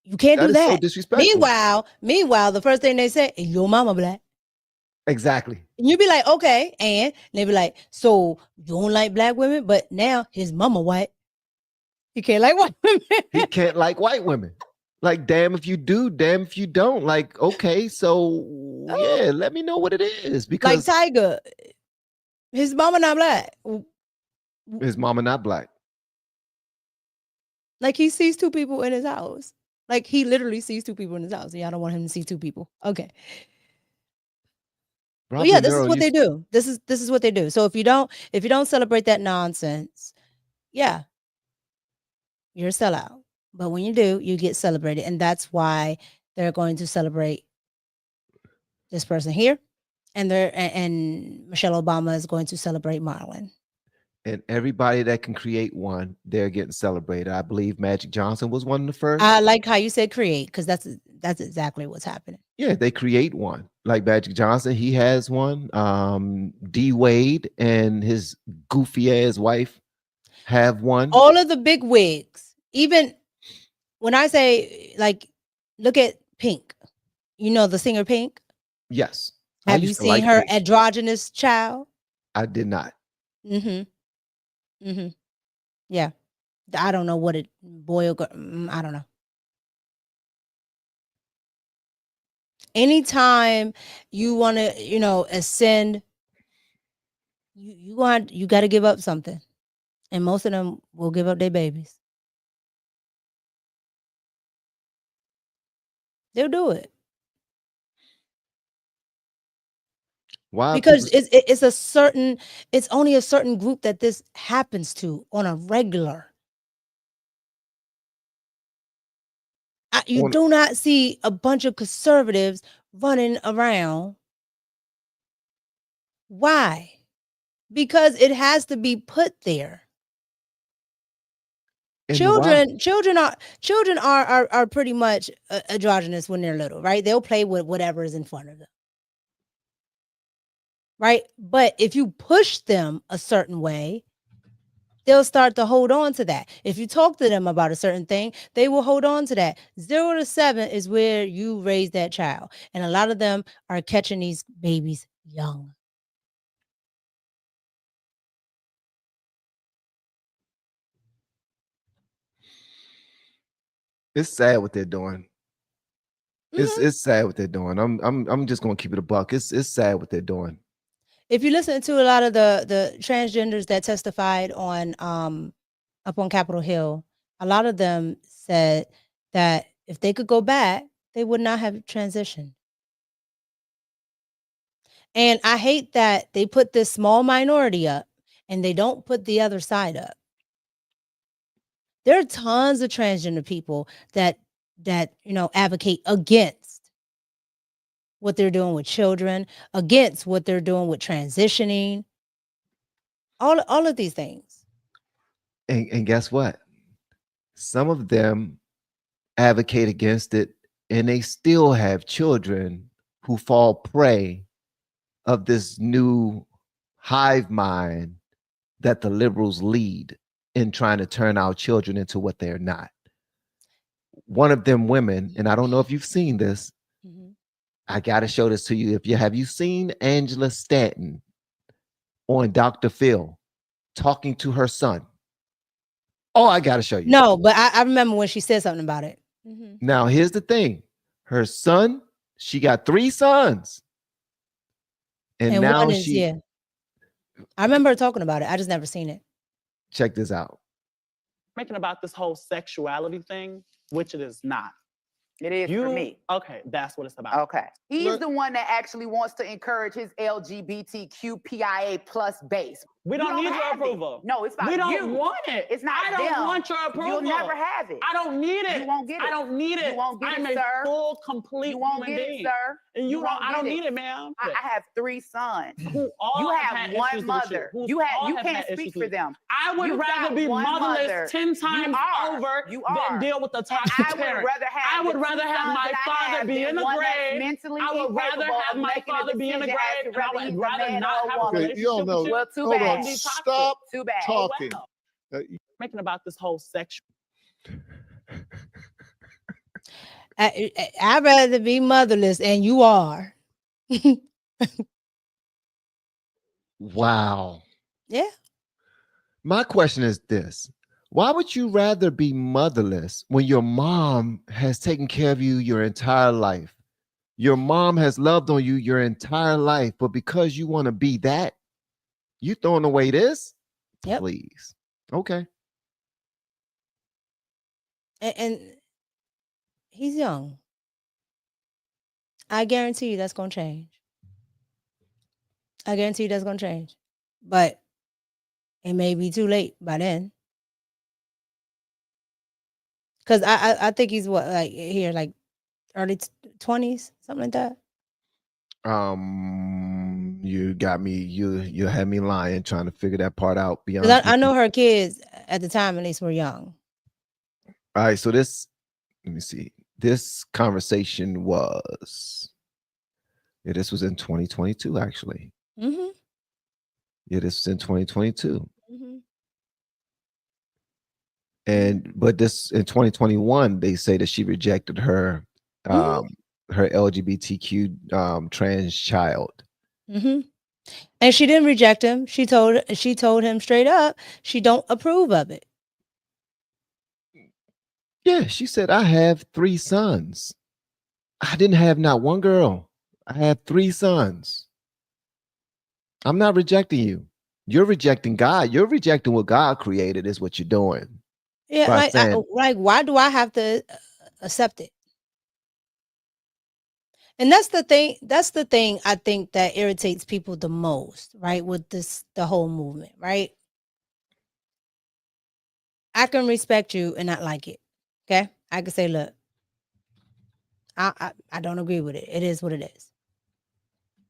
you can't do that. So disrespectful. Meanwhile, the first thing they say is your mama black. Exactly. And you be like, okay, and they be like, so you don't like black women, but now his mama white. He can't like white women. He can't like white women. Like, damn if you do, damn if you don't. Like, okay, so yeah, let me know what it is. Because like Tiger, his mama not black. His mama not black. Like, he sees two people in his house. Like, he literally sees two people in his house. And y'all don't want him to see two people. Okay. Well, yeah, this is what they do. This is what they do. So if you don't celebrate that nonsense, yeah, you're a sellout. But when you do, you get celebrated. And that's why they're going to celebrate this person here. And Michelle Obama is going to celebrate Marlon. And everybody that can create one, they're getting celebrated. I believe Magic Johnson was one of the first. I like how you said create, because that's exactly what's happening. Yeah, they create one. Like Magic Johnson, he has one. D Wade and his goofy ass wife have one. All of the big wigs, even when I say, like, look at Pink. You know the singer Pink? Yes. Have you seen her androgynous child? I did not. Yeah. I don't know what it, boy or girl, I don't know. Anytime you want to, you know, ascend, you got to give up something. And most of them will give up their babies. They'll do it. Why? Because it's only a certain group that this happens to on a regular. You do not see a bunch of conservatives running around. Why? Because it has to be put there. Children are pretty much androgynous when they're little, right? They'll play with whatever is in front of them. Right? But if you push them a certain way, they'll start to hold on to that. If you talk to them about a certain thing, they will hold on to that. 0 to 7 is where you raise that child. And a lot of them are catching these babies young. It's sad what they're doing. It's sad what they're doing. I'm just gonna keep it a buck. It's sad what they're doing. if you listen to a lot of the transgenders that testified on up on Capitol Hill, a lot of them said that if they could go back, they would not have transitioned. And I hate that they put this small minority up and they don't put the other side up. There are tons of transgender people that advocate against what they're doing with children, against what they're doing with transitioning, all of these things. And guess what? Some of them advocate against it, and they still have children who fall prey of this new hive mind that the liberals lead in trying to turn our children into what they're not. One of them women, and I don't know if you've seen this, I got to show this to you. Have you seen Angela Stanton on Dr. Phil talking to her son? Oh, I got to show you. No, but I remember when she said something about it. Now, here's the thing. Her son, she got 3 sons. And now one is, yeah. I remember her talking about it. I just never seen it. Check this out. Making about this whole sexuality thing, which it is not. It is for me. Okay, that's what it's about. Okay. He's the one that actually wants to encourage his LGBTQPIA plus base. We don't need your approval. No, it's about you. We don't want it. It's not I don't want your approval. You'll never have it. I don't need it. You won't get it. I don't need it. You won't get I'm it, a sir. full, complete You won't human get being. it, sir. And You won't I don't get need it, ma'am. I have 3 sons. Who all You have have had one issues mother. with You all have can't had speak issues for with- them. I would You rather got be one motherless mother. 10 times over than deal with a toxic I would parent. rather have I would the rather 2 have sons my that I father have be than in the one that's grave. mentally I would rather incapable have of my making a father be in the decision as grave, to and I whether would he's a rather man not or a have a woman. relationship y'all know. with you. Well, too Hold bad. on. Be toxic. Stop Too bad. talking. Making about this whole sexual. I'd rather be motherless, and you are. Wow. Yeah. My question is this. Why would you rather be motherless when your mom has taken care of you your entire life? Your mom has loved on you your entire life, but because you want to be that, you throwing away this? Yep. Please. Okay. And he's young. I guarantee you that's going to change. I guarantee you that's going to change. But it may be too late by then. Because I think he's like early 20s, something like that. You got me. You had me lying, trying to figure that part out. Beyond. I know her kids at the time at least were young. All right, so let me see. This conversation was, this was in 2022, actually. Mm-hmm. Yeah, this was in 2022. Mm-hmm. But this in 2021, they say that she rejected her her LGBTQ trans child. Mm-hmm. And she didn't reject him. She told him straight up she don't approve of it. Yeah, she said, I have 3 sons. I didn't have not one girl. I had 3 sons. I'm not rejecting you. You're rejecting God. You're rejecting what God created is what you're doing. Yeah, like why do I have to accept it? And that's the thing I think that irritates people the most, right? With the whole movement, right? I can respect you and not like it. Okay? I can say, look, I don't agree with it. It is what it is.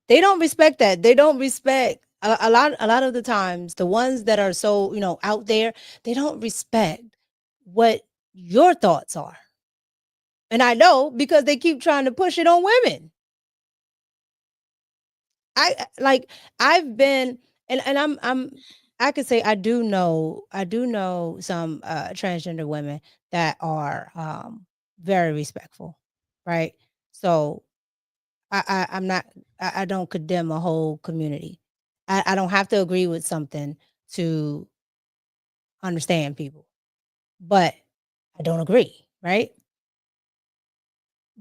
They don't respect that. They don't respect a lot of the times the ones that are so, out there, they don't respect what your thoughts are. And I know because they keep trying to push it on women. I've been and I could say I do know some transgender women that are very respectful, right? So I don't condemn a whole community. I don't have to agree with something to understand people, but I don't agree, right?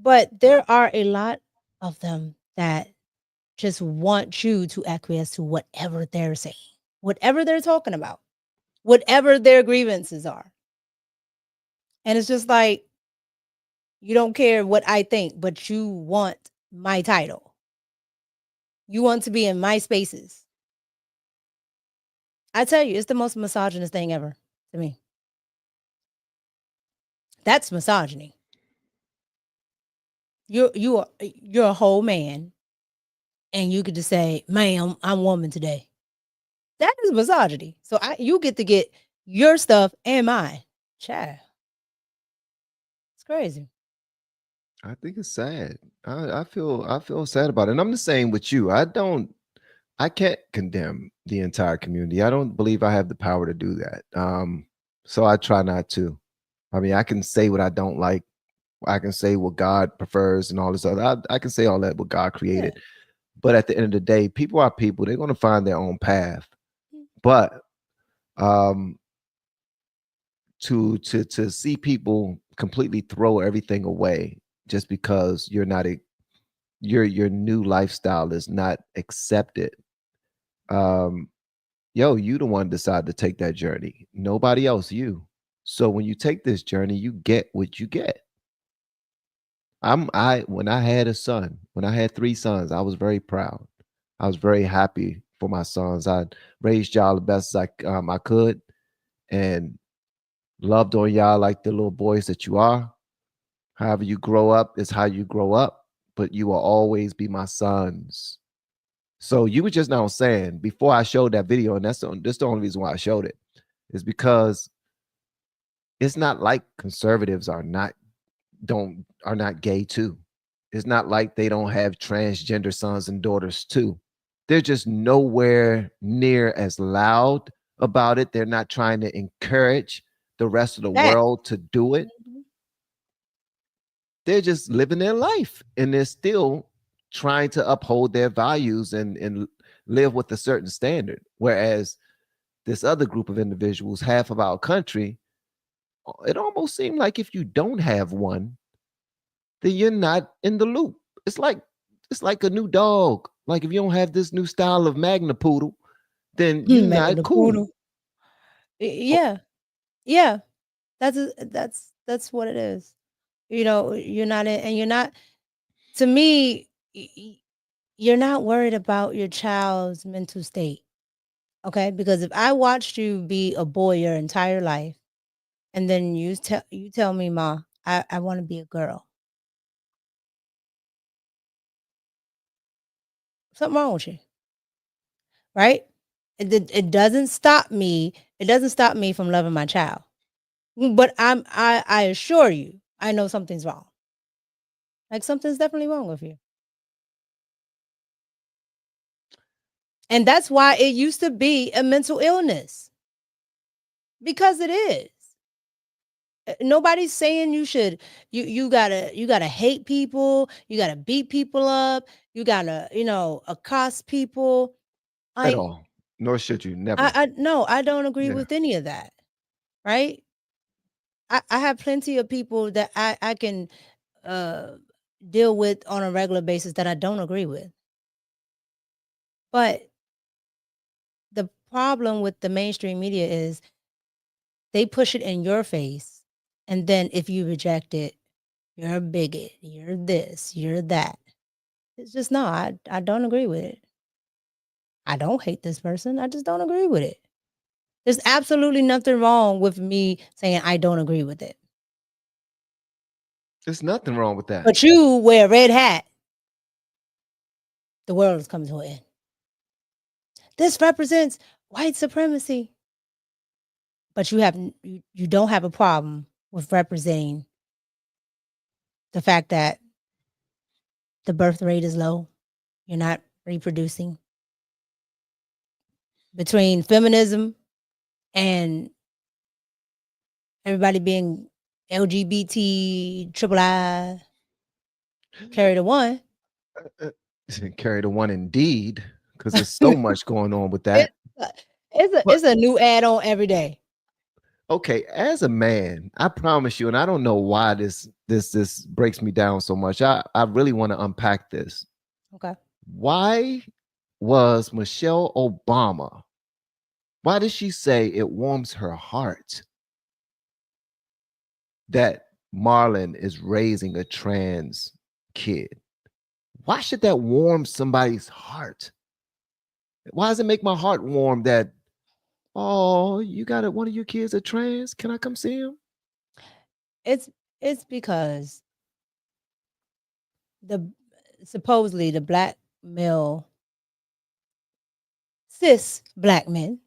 But there are a lot of them that just want you to acquiesce to whatever they're saying, whatever they're talking about, whatever their grievances are. And it's just like, you don't care what I think, but you want my title. You want to be in my spaces. I tell you, it's the most misogynist thing ever to me. That's misogyny. You're a whole man, and you get to say, "Ma'am, I'm woman today." That is misogyny. So you get to get your stuff and mine. Child. It's crazy. I think it's sad. I feel sad about it. And I'm the same with you. I can't condemn the entire community. I don't believe I have the power to do that. So I try not to. I mean, I can say what I don't like. I can say what God prefers and all this other. I can say all that what God created. Yeah. But at the end of the day, people are people. They're going to find their own path. But to see people completely throw everything away just because you're not your new lifestyle is not accepted. You the one decide to take that journey. Nobody else, you. So when you take this journey, you get what you get. When I had a son, when I had 3 sons, I was very proud. I was very happy for my sons. I raised y'all the best I could, and loved on y'all like the little boys that you are. However you grow up is how you grow up, but you will always be my sons. So you were just now saying before I showed that video, and that's the only reason why I showed it, is because it's not like conservatives are not gay too. It's not like they don't have transgender sons and daughters too. They're just nowhere near as loud about it. They're not trying to encourage the rest of the world to do it. They're just living their life, and they're still trying to uphold their values and live with a certain standard. Whereas this other group of individuals, half of our country, it almost seemed like if you don't have one, then you're not in the loop. It's like a new dog. Like if you don't have this new style of Magna Poodle, then you're not cool. Yeah. That's what it is. You're not in, and you're not, to me, you're not worried about your child's mental state. Okay? Because if I watched you be a boy your entire life, and then you tell me, Ma, I want to be a girl. Something wrong with you. Right? It doesn't stop me. It doesn't stop me from loving my child. But I assure you, I know something's wrong. Like something's definitely wrong with you. And that's why it used to be a mental illness. Because it is. Nobody's saying you should you gotta hate people, you gotta beat people up, you gotta, accost people. At all. Nor should you. Never. I don't agree with any of that. Right? I have plenty of people that I can deal with on a regular basis that I don't agree with. But the problem with the mainstream media is they push it in your face. And then if you reject it, you're a bigot, you're this, you're that. It's just no, I don't agree with it. I don't hate this person. I just don't agree with it. There's absolutely nothing wrong with me saying I don't agree with it. There's nothing wrong with that. But you wear a red hat. The world is coming to an end. This represents white supremacy. But you don't have a problem with representing the fact that the birth rate is low. You're not reproducing. Between feminism and everybody being LGBT, triple I, carry the one. Carry the one indeed, because there's so much going on with that. It's a new add-on every day. Okay, as a man, I promise you, and I don't know why this breaks me down so much. I really want to unpack this. Okay. Why was Michelle Obama, why did she say it warms her heart that Marlon is raising a trans kid? Why should that warm somebody's heart? Why does it make my heart warm that, oh, you got one of your kids a trans? Can I come see him? It's because supposedly the black male, cis black men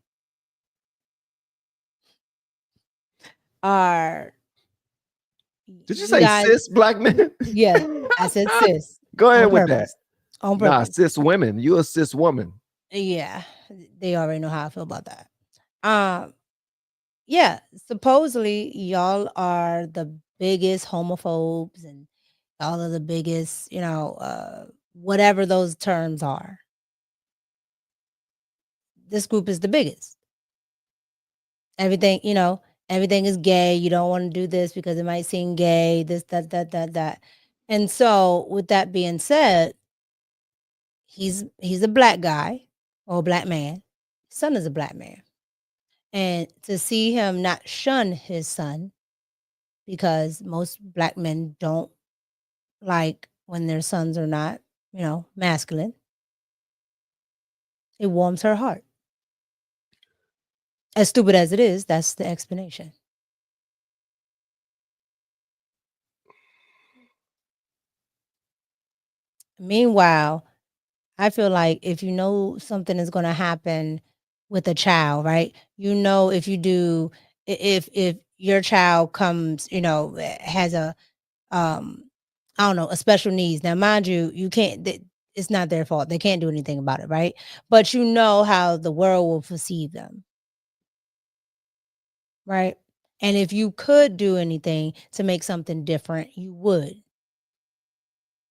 are. Did you say cis black men? Yeah, I said cis. Go ahead on with purpose. that. On Nah, purpose. cis women. You a cis woman. Yeah, they already know how I feel about that. Yeah, supposedly y'all are the biggest homophobes and y'all are the biggest, whatever those terms are. This group is the biggest. Everything, everything is gay. You don't want to do this because it might seem gay, this, that. And so with that being said, he's a black guy or a black man. His son is a black man. And to see him not shun his son, because most black men don't like when their sons are not, masculine, it warms her heart. As stupid as it is, that's the explanation. Meanwhile, I feel like if you know something is going to happen with a child, right? If you do, if your child comes, has a, I don't know, a special needs. Now, mind you, you can't. It's not their fault. They can't do anything about it, right? But you know how the world will perceive them, right? And if you could do anything to make something different, you would,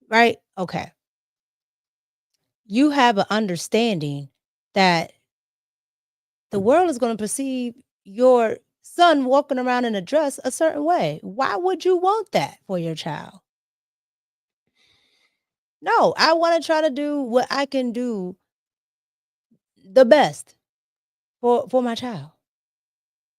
right? Okay. You have an understanding that the world is going to perceive your son walking around in a dress a certain way. Why would you want that for your child? No, I want to try to do what I can do the best for my child.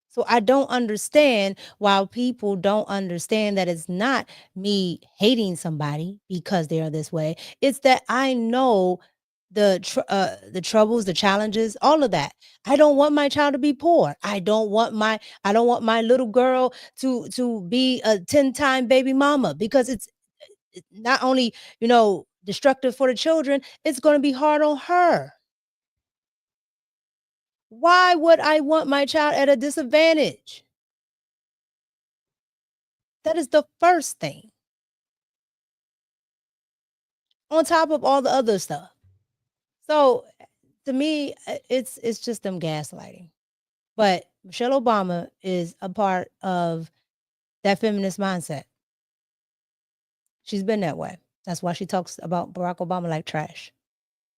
So I don't understand why people don't understand that it's not me hating somebody because they are this way. It's that I know the troubles, the challenges, all of that. I don't want my child to be poor. I don't want my little girl to be a 10-time baby mama, because it's not only, destructive for the children, it's going to be hard on her. Why would I want my child at a disadvantage? That is the first thing. On top of all the other stuff. So to me, it's just them gaslighting. But Michelle Obama is a part of that feminist mindset. She's been that way. That's why she talks about Barack Obama like trash.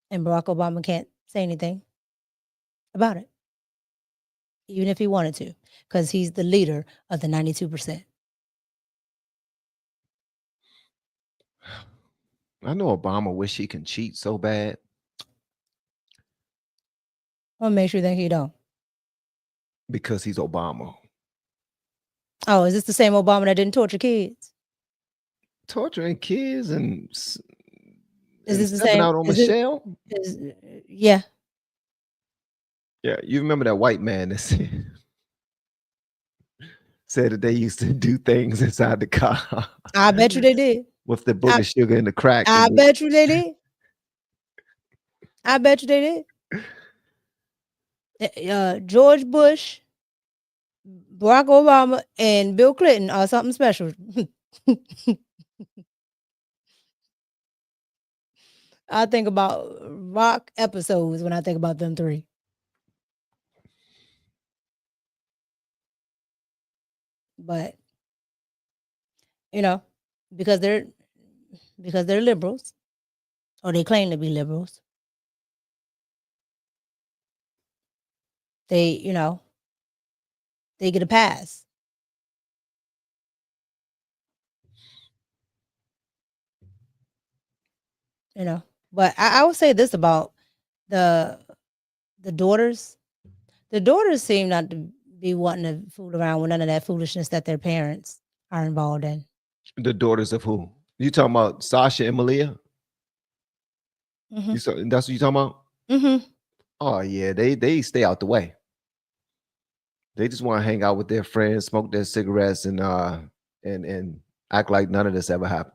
And Barack Obama can't say anything about it, even if he wanted to, because he's the leader of the 92%. I know Obama wish he can cheat so bad. What makes you think he don't? Because he's Obama. Oh, is this the same Obama that didn't torture kids? Torturing kids and is this the stepping same? out on Michelle? Yeah. Yeah, you remember that white man that said that they used to do things inside the car. I bet you they did. With the booger sugar and the crack. I bet you they did. I bet you they did. George Bush, Barack Obama, and Bill Clinton are something special. I think about rock episodes when I think about them three. But because they're liberals, or they claim to be liberals, they get a pass. But I would say this about the daughters. The daughters seem not to be wanting to fool around with none of that foolishness that their parents are involved in. The daughters of who? You talking about Sasha and Malia? Mm-hmm. That's what you talking about? Mm-hmm. Oh yeah, they stay out the way. They just want to hang out with their friends, smoke their cigarettes, and act like none of this ever happened.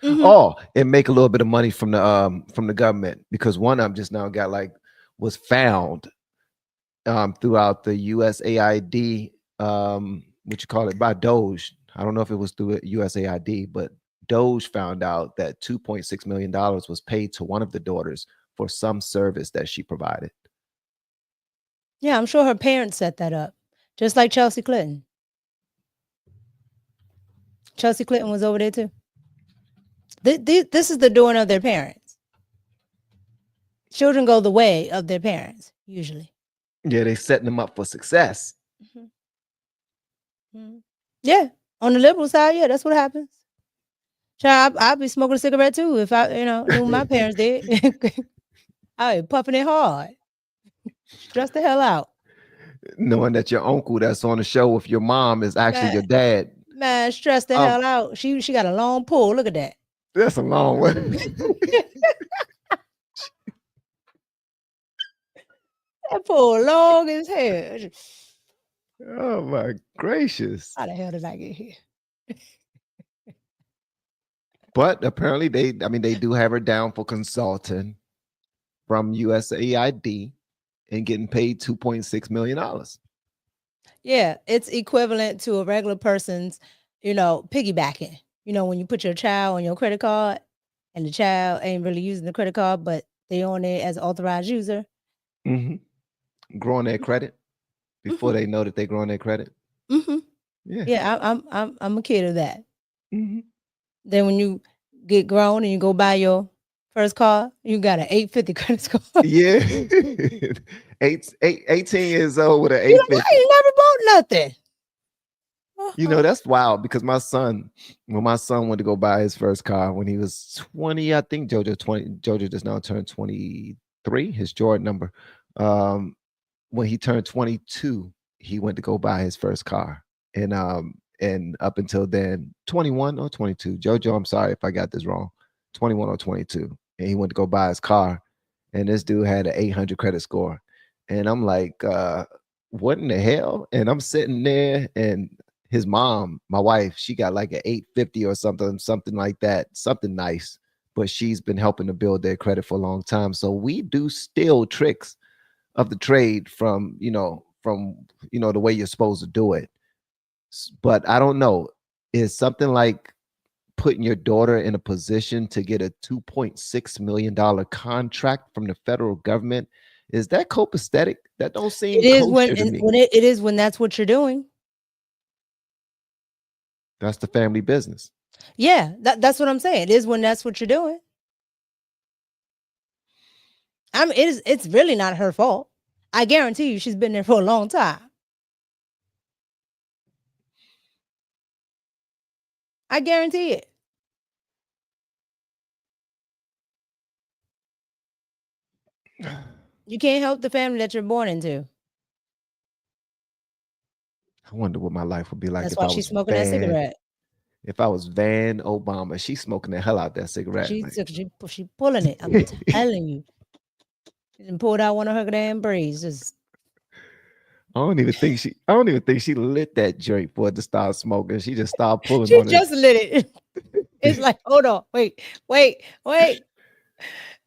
Mm-hmm. Oh, and make a little bit of money from the government, because one of them just now was found throughout the USAID, what you call it, by Doge. I don't know if it was through USAID, but Doge found out that $2.6 million was paid to one of the daughters for some service that she provided. Yeah, I'm sure her parents set that up, just like Chelsea Clinton. Chelsea Clinton was over there too. This is the doing of their parents. Children go the way of their parents, usually. Yeah, they setting them up for success. Mm-hmm. Mm-hmm. Yeah, on the liberal side, yeah, that's what happens. Child, I'd be smoking a cigarette too if I, knew what my parents did. I'd be puffing it hard. Stress the hell out. Knowing that your uncle that's on the show with your mom is actually your dad. Man, stress the hell out. She got a long pull. Look at that. That's a long way. That pull long as hell. Oh my gracious. How the hell did I get here? But apparently they do have her down for consulting from USAID and getting paid $2.6 million. Yeah, it's equivalent to a regular person's, piggybacking. When you put your child on your credit card and the child ain't really using the credit card, but they on it as authorized user. Mm-hmm. Growing their credit before they know that they're growing their credit. Mm-hmm. Yeah, I'm a kid of that. Mm-hmm. Then when you get grown and you go buy your first car, you got an 850 credit score. Yeah. 18 years old with an 850. I ain't never bought nothing. That's wild, because when my son went to go buy his first car when he was 20, I think Jojo just now turned 23, his Jordan number. When he turned 22, he went to go buy his first car. And up until then, 21 or 22. Jojo, I'm sorry if I got this wrong. 21 or 22. And he went to go buy his car. And this dude had an 800 credit score. And I'm like, what in the hell? And I'm sitting there, and his mom, my wife, she got like an 850 or something like that, something nice. But she's been helping to build their credit for a long time. So we do steal tricks of the trade from the way you're supposed to do it. But I don't know, is something like putting your daughter in a position to get a $2.6 million contract from the federal government, is that copacetic? That don't seem it is kosher to me. It is when that's what you're doing. That's the family business. Yeah, that's what I'm saying. It is when that's what you're doing. I mean, it's really not her fault. I guarantee you she's been there for a long time. I guarantee it. You can't help the family that you're born into. I wonder what my life would be like. That's if why I she's was smoking that cigarette. If I was Van Obama, she's smoking the hell out that cigarette. She pulling it. I'm telling you. She done pulled out one of her damn braids. Just I don't even think she lit that joint for it to start smoking. She just started pulling she on just it. lit it. It's like, hold on, wait. Yeah,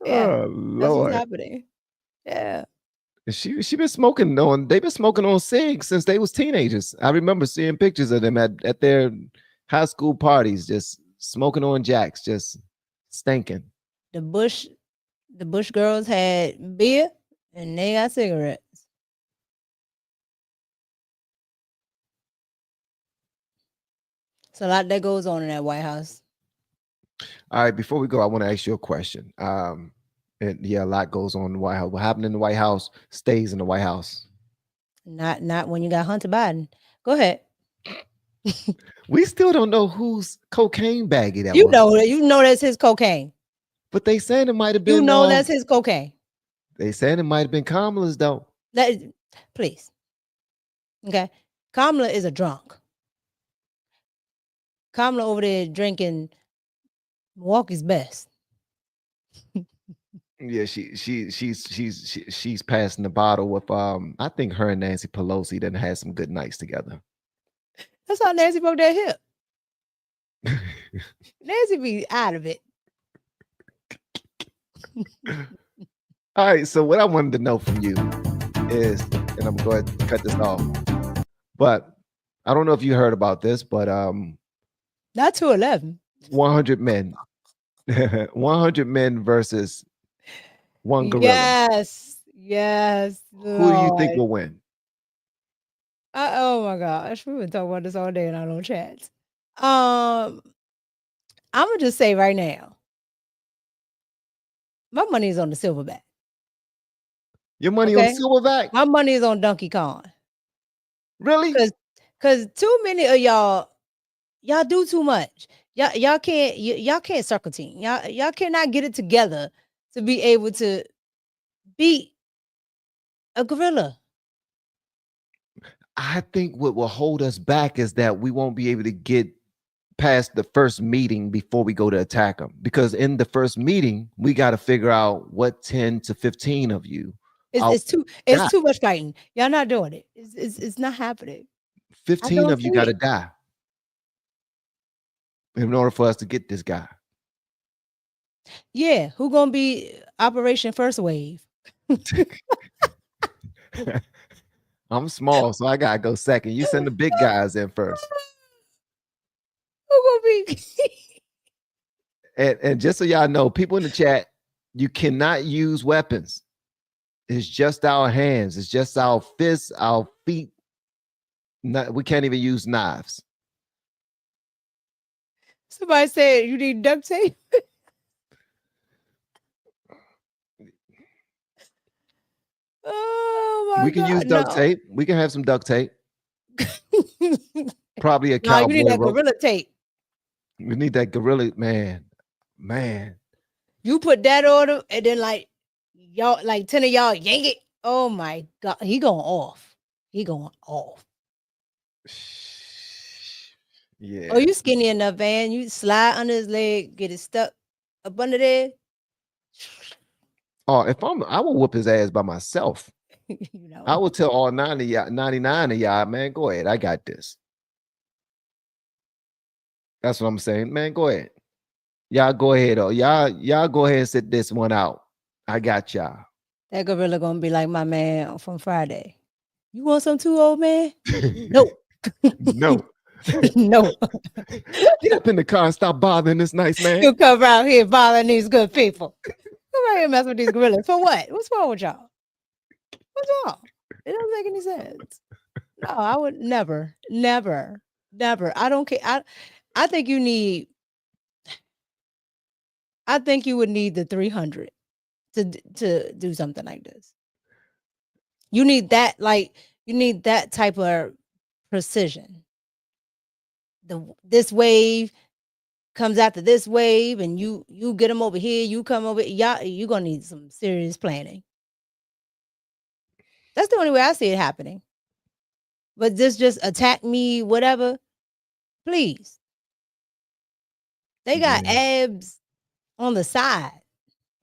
Oh that's Lord. what's happening. Yeah. She been smoking they've been smoking on cigs since they was teenagers. I remember seeing pictures of them at their high school parties, just smoking on jacks, just stinking. The Bush girls had beer and they got cigarettes. It's a lot that goes on in that White House. All right, before we go, I want to ask you a question. And yeah, a lot goes on in the White House. What happened in the White House stays in the White House. Not when you got Hunter Biden. Go ahead. We still don't know whose cocaine baggie that was. You know that's his cocaine. But they saying it might have been. You know that's his cocaine. They saying it might have been Kamala's though. Please. Okay. Kamala is a drunk. Kamala over there drinking Milwaukee's best. Yeah, she's passing the bottle with I think her and Nancy Pelosi done had some good nights together. That's how Nancy broke that hip. Nancy be out of it. All right, so what I wanted to know from you is, and I'm going to cut this off, but I don't know if you heard about this, but not 211. 100 men. 100 men versus one gorilla. Yes. Who do you think will win? Oh my gosh, we've been talking about this all day in our little chats. I'm gonna just say right now, my money is on the silverback. Your money on silverback? My money is on Donkey Kong. Really? Because too many of y'all do too much. Y'all can't circle team. Y'all cannot get it together to be able to beat a gorilla. I think what will hold us back is that we won't be able to get past the first meeting before we go to attack them. Because in the first meeting, we got to figure out what 10 to 15 of you. It's too much fighting. Y'all not doing it. It's not happening. 15 of you got to die in order for us to get this guy. Yeah, who gonna be Operation First Wave? I'm small, so I gotta go second. You send the big guys in first. Who gonna be? And just so y'all know, people in the chat, you cannot use weapons. It's just our hands. It's just our fists, our feet. We can't even use knives. Somebody said you need duct tape. Oh my God. We can use duct tape. We can have some duct tape. Probably a cowboy. You need that gorilla tape. We need that gorilla, man. You put that on him, and then y'all, 10 of y'all yank it. Oh my God, he going off. Yeah. Oh, you skinny enough, Van. You slide under his leg, get it stuck up under there. Oh, I will whoop his ass by myself. I will tell all 99 of y'all, man, go ahead. I got this. That's what I'm saying. Man, go ahead. Y'all go ahead. Oh, y'all go ahead and sit this one out. I got y'all. That gorilla gonna be like my man from Friday. You want some too, old man? No. No. No. Get up in the car and stop bothering this nice man. You come around here bothering these good people. Come out here mess with these gorillas. For what? What's wrong with y'all? What's wrong? It doesn't make any sense. No, I would never. I don't care. I think you would need the 300 to do something like this. You need that, type of precision. This wave comes after this wave, and you get them over here, you come over. You're gonna need some serious planning. That's the only way I see it happening. But this just attack me, whatever. Please. They got abs on the side.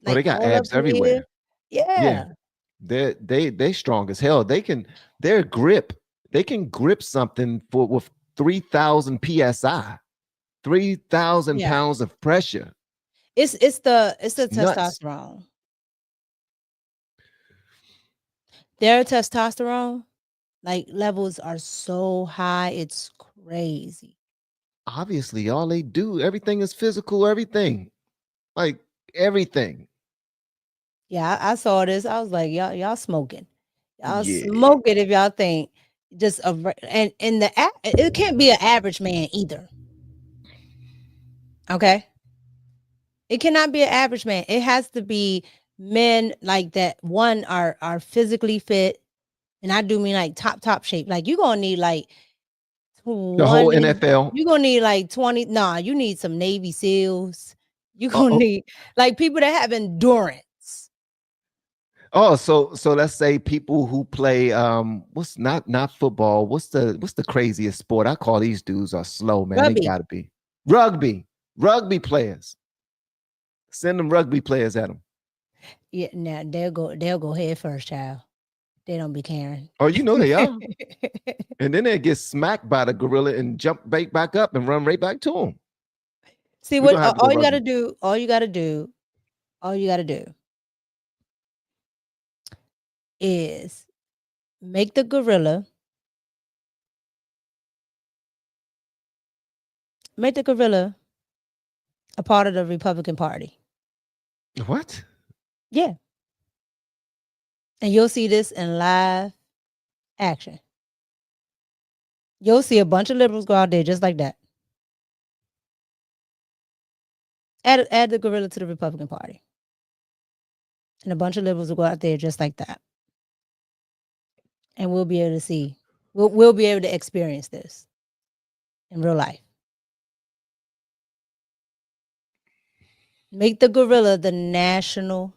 Oh, they got abs everywhere. Yeah. They strong as hell. They can grip something with 3,000 psi, 3,000 pounds of pressure. It's the testosterone. Their testosterone levels are so high, it's crazy. Obviously, all they do, everything is physical, everything. Everything. Yeah, I saw this. I was like, y'all smoking. Y'all smoking if y'all think just it can't be an average man either. Okay? It cannot be an average man. It has to be men like that. One are physically fit, and I do mean top shape. You're gonna need 20, the whole NFL. You're gonna need 20. Nah, you need some Navy SEALs. You're gonna need like people that have endurance. Oh, so let's say people who play what's not football, what's the craziest sport? I call these dudes are slow, man. They Rugby. gotta be rugby players. Send them rugby players at them. Yeah, now they'll go head first, child. They don't be caring. Oh, you know they are. And then they get smacked by the gorilla and jump back up and run right back to them. See what all you gotta do, all you gotta do is make the gorilla a part of the Republican Party. What? Yeah. And you'll see this in live action. You'll see a bunch of liberals go out there just like that. Add the gorilla to the Republican Party. And a bunch of liberals will go out there just like that. And we'll be able to see. We'll be able to experience this in real life. Make the gorilla the national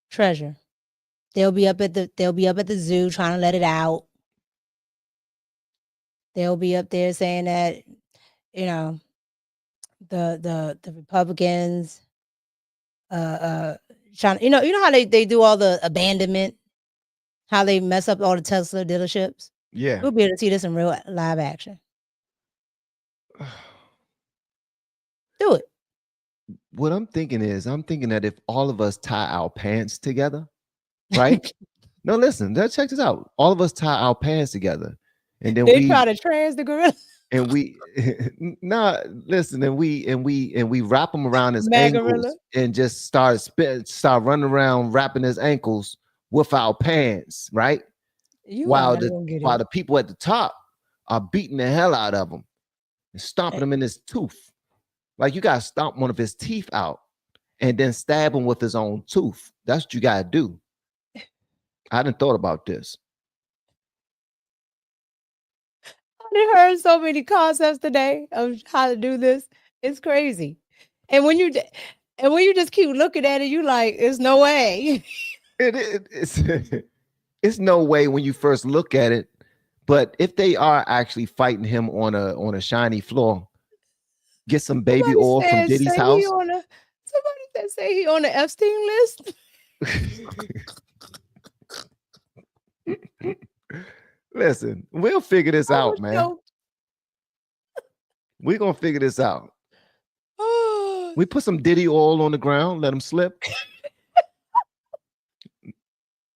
treasure. They'll be up at the zoo trying to let it out. They'll be up there saying that, you know, the Republicans trying, you know how they do all the abandonment, how they mess up all the Tesla dealerships. Yeah. We'll be able to see this in real live action. Do it. What I'm thinking that if all of us tie our pants together, right? No, listen, check this out. All of us tie our pants together, and then they try to trans the gorilla. And we listen, and we wrap them around his Gorilla. ankles and just start running around wrapping his ankles with our pants, right? While the people at the top are beating the hell out of him and stomping him in his tooth. Like, you gotta stomp one of his teeth out and then stab him with his own tooth. That's what you gotta do. I hadn't thought about this. I heard so many concepts today of how to do this. It's crazy. And when you just keep looking at it, you like, there's no way. It's no way when you first look at it. But if they are actually fighting him on a shiny floor, get some baby oil from Diddy's house. Somebody that say he on the Epstein list. Listen, we'll figure this out, man. We're gonna figure this out. We put some Diddy oil on the ground, let him slip. You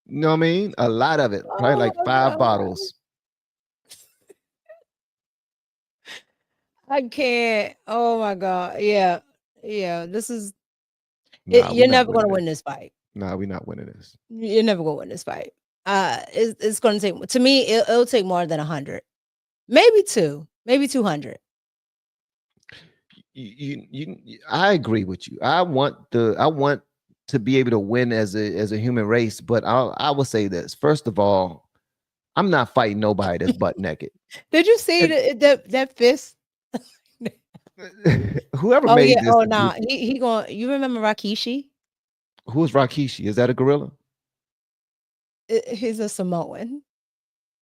know what I mean? A lot of it, probably like 5 bottles. I can't. Oh my God. Yeah. This is. Nah, you're never gonna win this fight. Nah, we're not winning this. You're never gonna win this fight. It's gonna take. To me, it'll take more than 100, maybe 2, maybe 200. I agree with you. I want to be able to win as a human race, but I will say this. First of all, I'm not fighting nobody that's butt naked. Did you see that fist? Whoever made this. Oh no, he going. You remember Rikishi? Who's Rikishi? Is that a gorilla? He's a Samoan.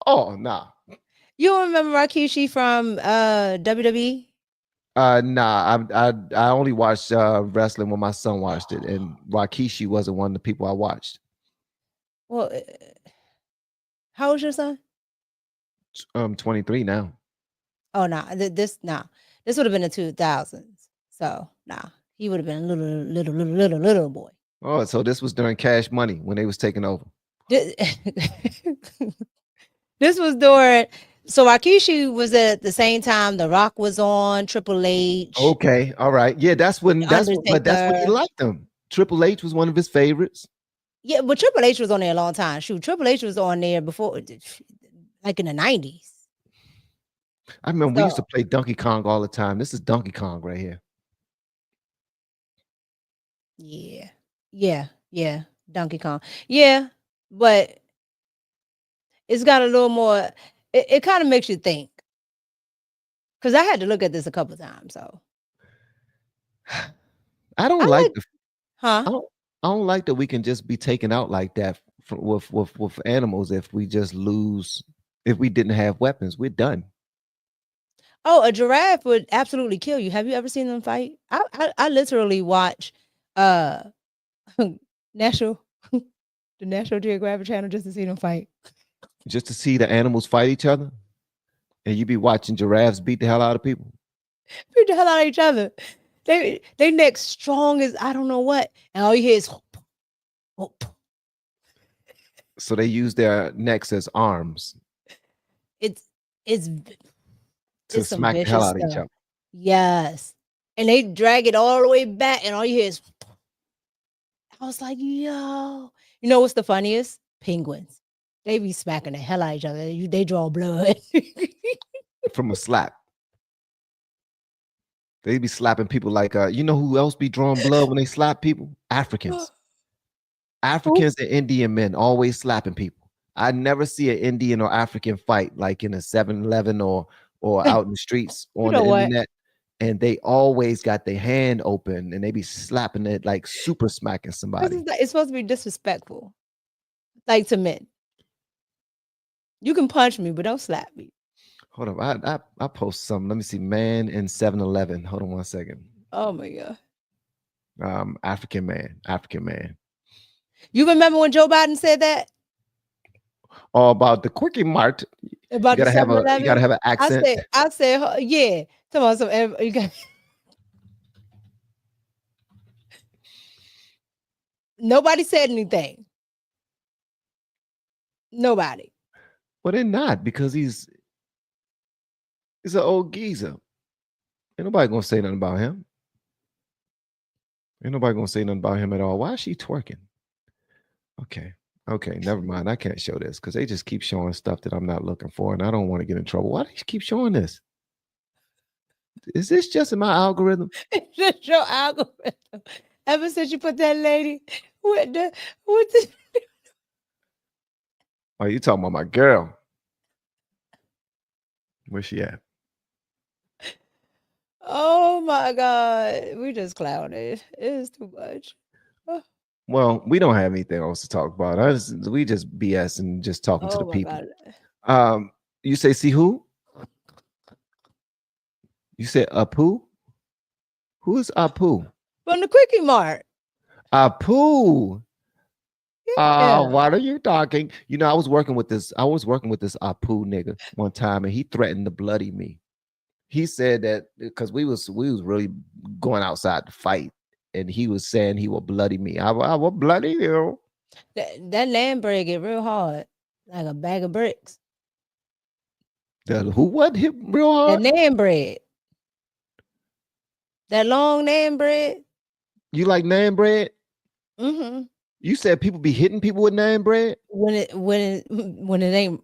Oh nah. You don't remember Rikishi from WWE? Nah, I only watched wrestling when my son watched it, and Rikishi wasn't one of the people I watched. Well, how old's your son? 23 now. Oh no, this would have been the 2000s. So he would have been a little boy. Oh, so this was during Cash Money when they was taking over. This was during. So Rikishi was at the same time The Rock was on, Triple H. Okay, all right. Yeah, that's when he liked him. Triple H was one of his favorites. Yeah, but Triple H was on there a long time. Shoot, Triple H was on there before, like in the 90s. I remember we used to play Donkey Kong all the time. This is Donkey Kong right here. Yeah, Donkey Kong. Yeah, but it's got a little more. It kind of makes you think. Because I had to look at this a couple of times. So I don't I like like, the huh? I don't like that we can just be taken out like that with animals if we just lose if we didn't have weapons. We're done. Oh, a giraffe would absolutely kill you. Have you ever seen them fight? I literally watch uh National the National Geographic Channel just to see them fight. Just to see the animals fight each other, and you be watching giraffes beat the hell out of people. Beat the hell out of each other. They neck strong as I don't know what, and all you hear is whoop, whoop. So they use their necks as arms It's to it's some smack the hell vicious out of each stuff. other. Yes, and they drag it all the way back, and all you hear is. I was like, yo, you know what's the funniest? Penguins. They be smacking the hell out of each other. They draw blood. From a slap. They be slapping people like you know who else be drawing blood when they slap people? Africans. Africans and Indian men always slapping people. I never see an Indian or African fight like in a 7-Eleven or out in the streets You on know the what? internet. And they always got their hand open and they be slapping it like super smacking somebody. It's supposed to be disrespectful, like to men. You can punch me, but don't slap me. Hold on, I post something. Let me see. Man in 7-Eleven. Hold on one second. Oh my god. African man. You remember when Joe Biden said that All about the quickie mart. about the You gotta 7-Eleven? have an accent. I said, yeah. Come on, you got. Nobody said anything. Nobody. Well, they're not because he's an old geezer. Ain't nobody gonna say nothing about him. Ain't nobody gonna say nothing about him at all. Why is she twerking? Okay, never mind. I can't show this because they just keep showing stuff that I'm not looking for, and I don't want to get in trouble. Why do you keep showing this? Is this just in my algorithm? It's just your algorithm. Ever since you put that lady with the Oh, you talking about my girl? Where's she at? oh my god, we just clowned. It is too much. Well, we don't have anything else to talk about. We just BS and just talking to the Oh my people. god. You say see who? You said Apu? Who is Apu? From the Quickie Mart. Apu. Yeah. What are you talking? You know, I was working with this Apu nigga one time, and he threatened to bloody me. He said that because we was really going outside to fight, and he was saying he will bloody me. I will bloody you. That land bread get real hard, like a bag of bricks. Who what hit real hard? That naan bread. That long naan bread. You like naan bread? Mm-hmm. You said people be hitting people with naan bread? When it ain't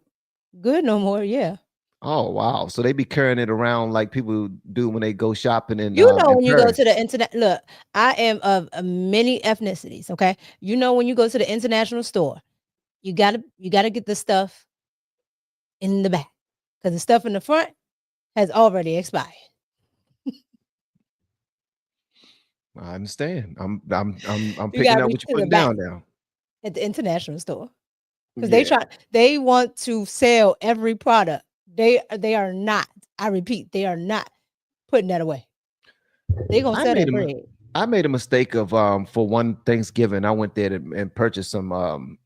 good no more, yeah. Oh wow. So they be carrying it around like people do when they go shopping in You know in when you go Paris. to the internet. Look, I am of many ethnicities. Okay, you know when you go to the international store, you gotta get the stuff in the back because the stuff in the front has already expired. I understand. I'm You picking gotta up reach what to you're the putting back down now. at the international store because Yeah. they want to sell every product. They are not. I repeat, they are not putting that away. They gonna sell that bread. I made a mistake of for one Thanksgiving, I went there and purchased some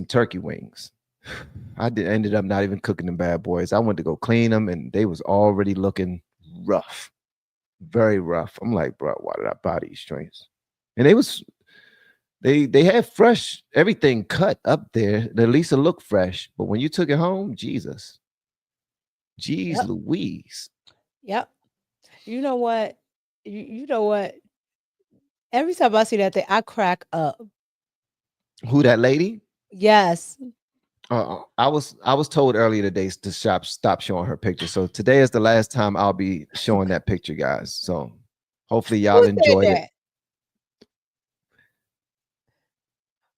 turkey wings. Ended up not even cooking them bad boys. I went to go clean them and they was already looking rough. Very rough. I'm like, bro, why did I buy these joints? And they had fresh everything cut up there. At least it looked fresh. But when you took it home, Jesus. Jeez Yep. Louise. Yep. You know what? You know what? Every time I see that thing, I crack up. Who, that lady? Yes. I was told earlier today to stop showing her picture. So today is the last time I'll be showing that picture, guys. So hopefully y'all enjoyed it.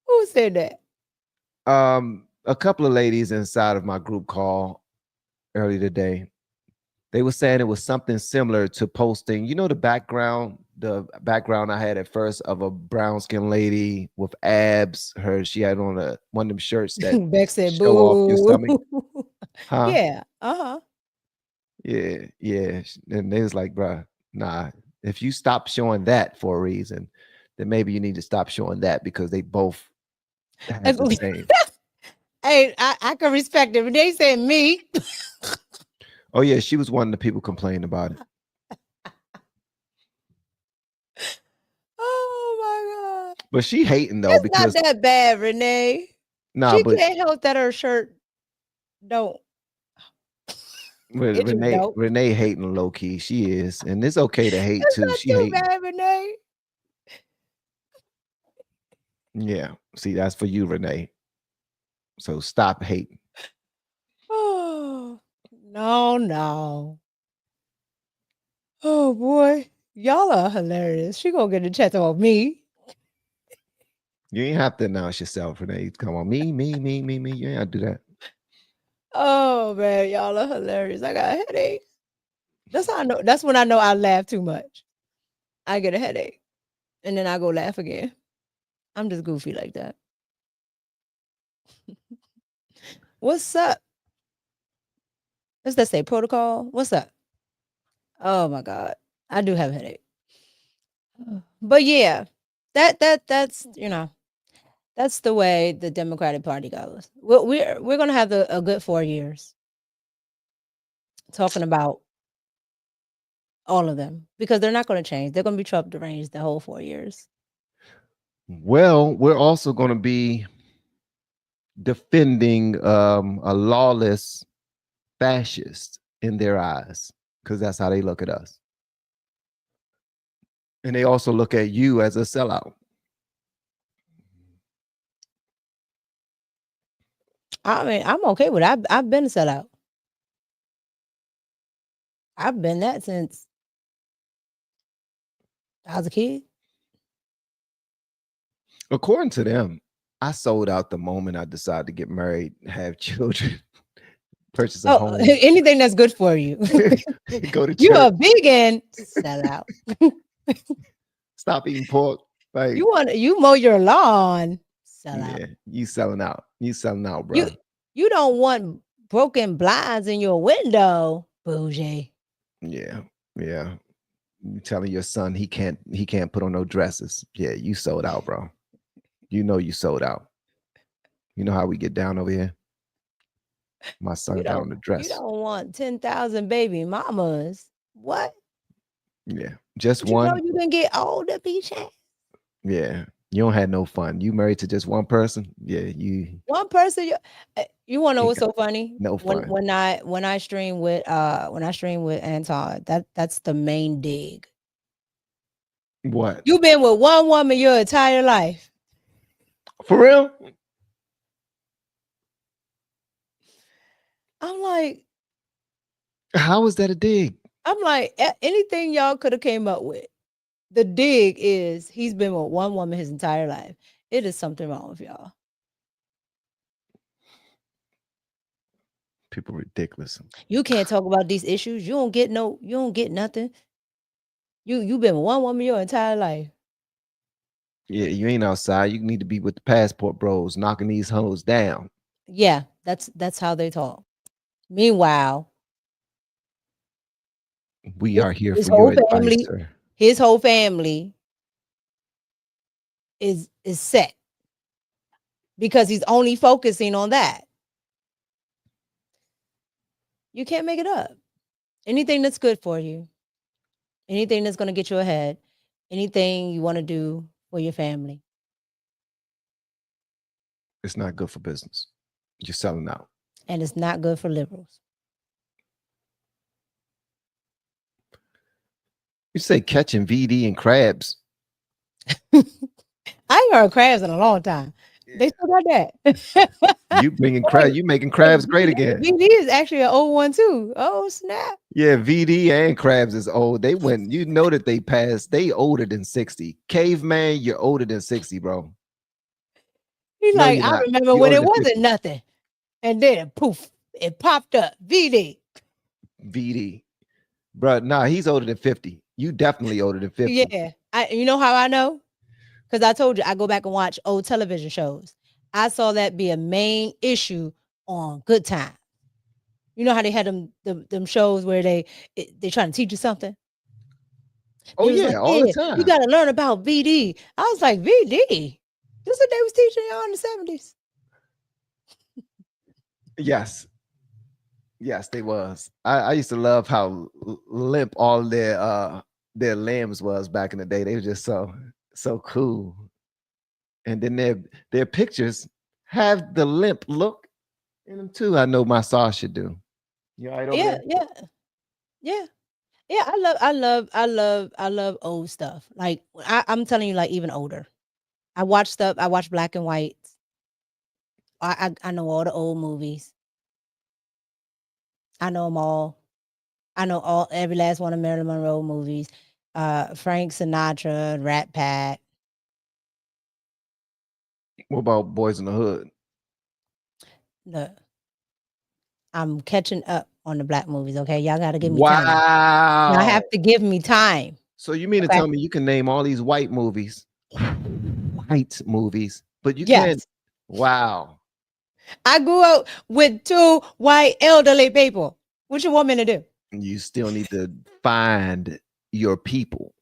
Who said that? A couple of ladies inside of my group call earlier today. They were saying it was something similar to posting, you know, the background the background I had at first of a brown skinned lady with abs. She had on one of them shirts that Beck said, show off your stomach. boo. Huh? Yeah. Uh-huh. Yeah. And they was like, bruh, nah, if you stop showing that for a reason, then maybe you need to stop showing that, because they both have the same. Hey, I can respect it. But they said me. Oh yeah, she was one of the people complaining about it. Oh my God. But she hating though, It's because not that bad, Renee. She but can't help that her shirt don't. It just don't. Renee hating low key. She is, and it's okay to hate It's too. not She too hating. bad, Renee. Yeah. See, that's for you, Renee. So stop hating. Oh, no. Oh boy. Y'all are hilarious. She gonna get a chat on me. You ain't have to announce yourself, Renee. Come on, me. You ain't have to do that. Oh man, y'all are hilarious. I got a headache. That's how I know. That's when I know I laugh too much. I get a headache. And then I go laugh again. I'm just goofy like that. What's up? Does that say protocol? What's up? Oh my God. I do have a headache. But yeah, that's that's the way the Democratic Party goes. We're gonna have a good 4 years talking about all of them, because they're not going to change. They're going to be Trump deranged the whole 4 years. Well, we're also going to be defending a lawless fascist in their eyes, because that's how they look at us. And they also look at you as a sellout. I mean, I'm okay with it. I've been a sellout. I've been that since I was a kid. According to them, I sold out the moment I decided to get married, have children, purchase a home. Anything that's good for you. Go to church. You're a vegan sellout. Stop eating pork. Like, you mow your lawn. Sellout. Yeah, you selling out. You selling out, bro. You don't want broken blinds in your window, bougie. Yeah. You telling your son he can't put on no dresses. Yeah, you sold out, bro. You know you sold out. You know how we get down over here? My son got on the dress. You don't want 10,000 baby mamas. What? Yeah, just But one. You know you can get older, BJ. Yeah, you don't have no fun. You married to just one person. Yeah, One person. You want to know what's so funny? No fun. When I stream with Anton, that's the main dig. What? You've been with one woman your entire life. For real? I'm like, how is that a dig? I'm like, anything y'all could have came up with. The dig is he's been with one woman his entire life. It is something wrong with y'all. People ridiculous. You can't talk about these issues. You don't get nothing. You've been with one woman your entire life. Yeah, you ain't outside. You need to be with the passport bros, knocking these hoes down. Yeah, that's how they talk. Meanwhile, we are here for your advice, sir. His whole family is set because he's only focusing on that. You can't make it up. Anything that's good for you, anything that's going to get you ahead, anything you want to do for your family. It's not good for business. You're selling out. And it's not good for liberals. You say catching VD and crabs. I ain't heard crabs in a long time. They still got that. You bringing crabs, you making crabs great again. VD is actually an old one too. Oh snap. Yeah, VD and crabs is old. They went, you know that they passed. They older than 60. Caveman, you're older than 60, bro. He's no, like, I remember when it wasn't nothing. And then poof, it popped up. VD. VD. Bro, nah, he's older than 50. You definitely older than 50. Yeah. You know how I know? Because I told you I go back and watch old television shows. I saw that be a main issue on Good Time. You know how they had them shows where they trying to teach you something? Oh They was yeah, like, all the you time. got to learn about VD. I was like, VD? This is what they was teaching y'all in the 70s. Yes. Yes, they was. I used to love how limp all their limbs was back in the day. They were just so cool. And then their pictures have the limp look in them too. I know my saw should do. You all right over Yeah, there? yeah. I love old stuff. Like I'm telling you, like even older. I watch stuff. I watch black and white. I know all the old movies. I know them all. I know every last one of Marilyn Monroe movies. Frank Sinatra, Rat Pack. What about Boys in the Hood? Look, I'm catching up on the black movies. Okay, y'all got to give me time. Wow. Y'all have to give me time. So you mean to tell me you can name all these white movies, but you can't? Wow. I grew up with 2 white elderly people. What you want me to do? You still need to find your people.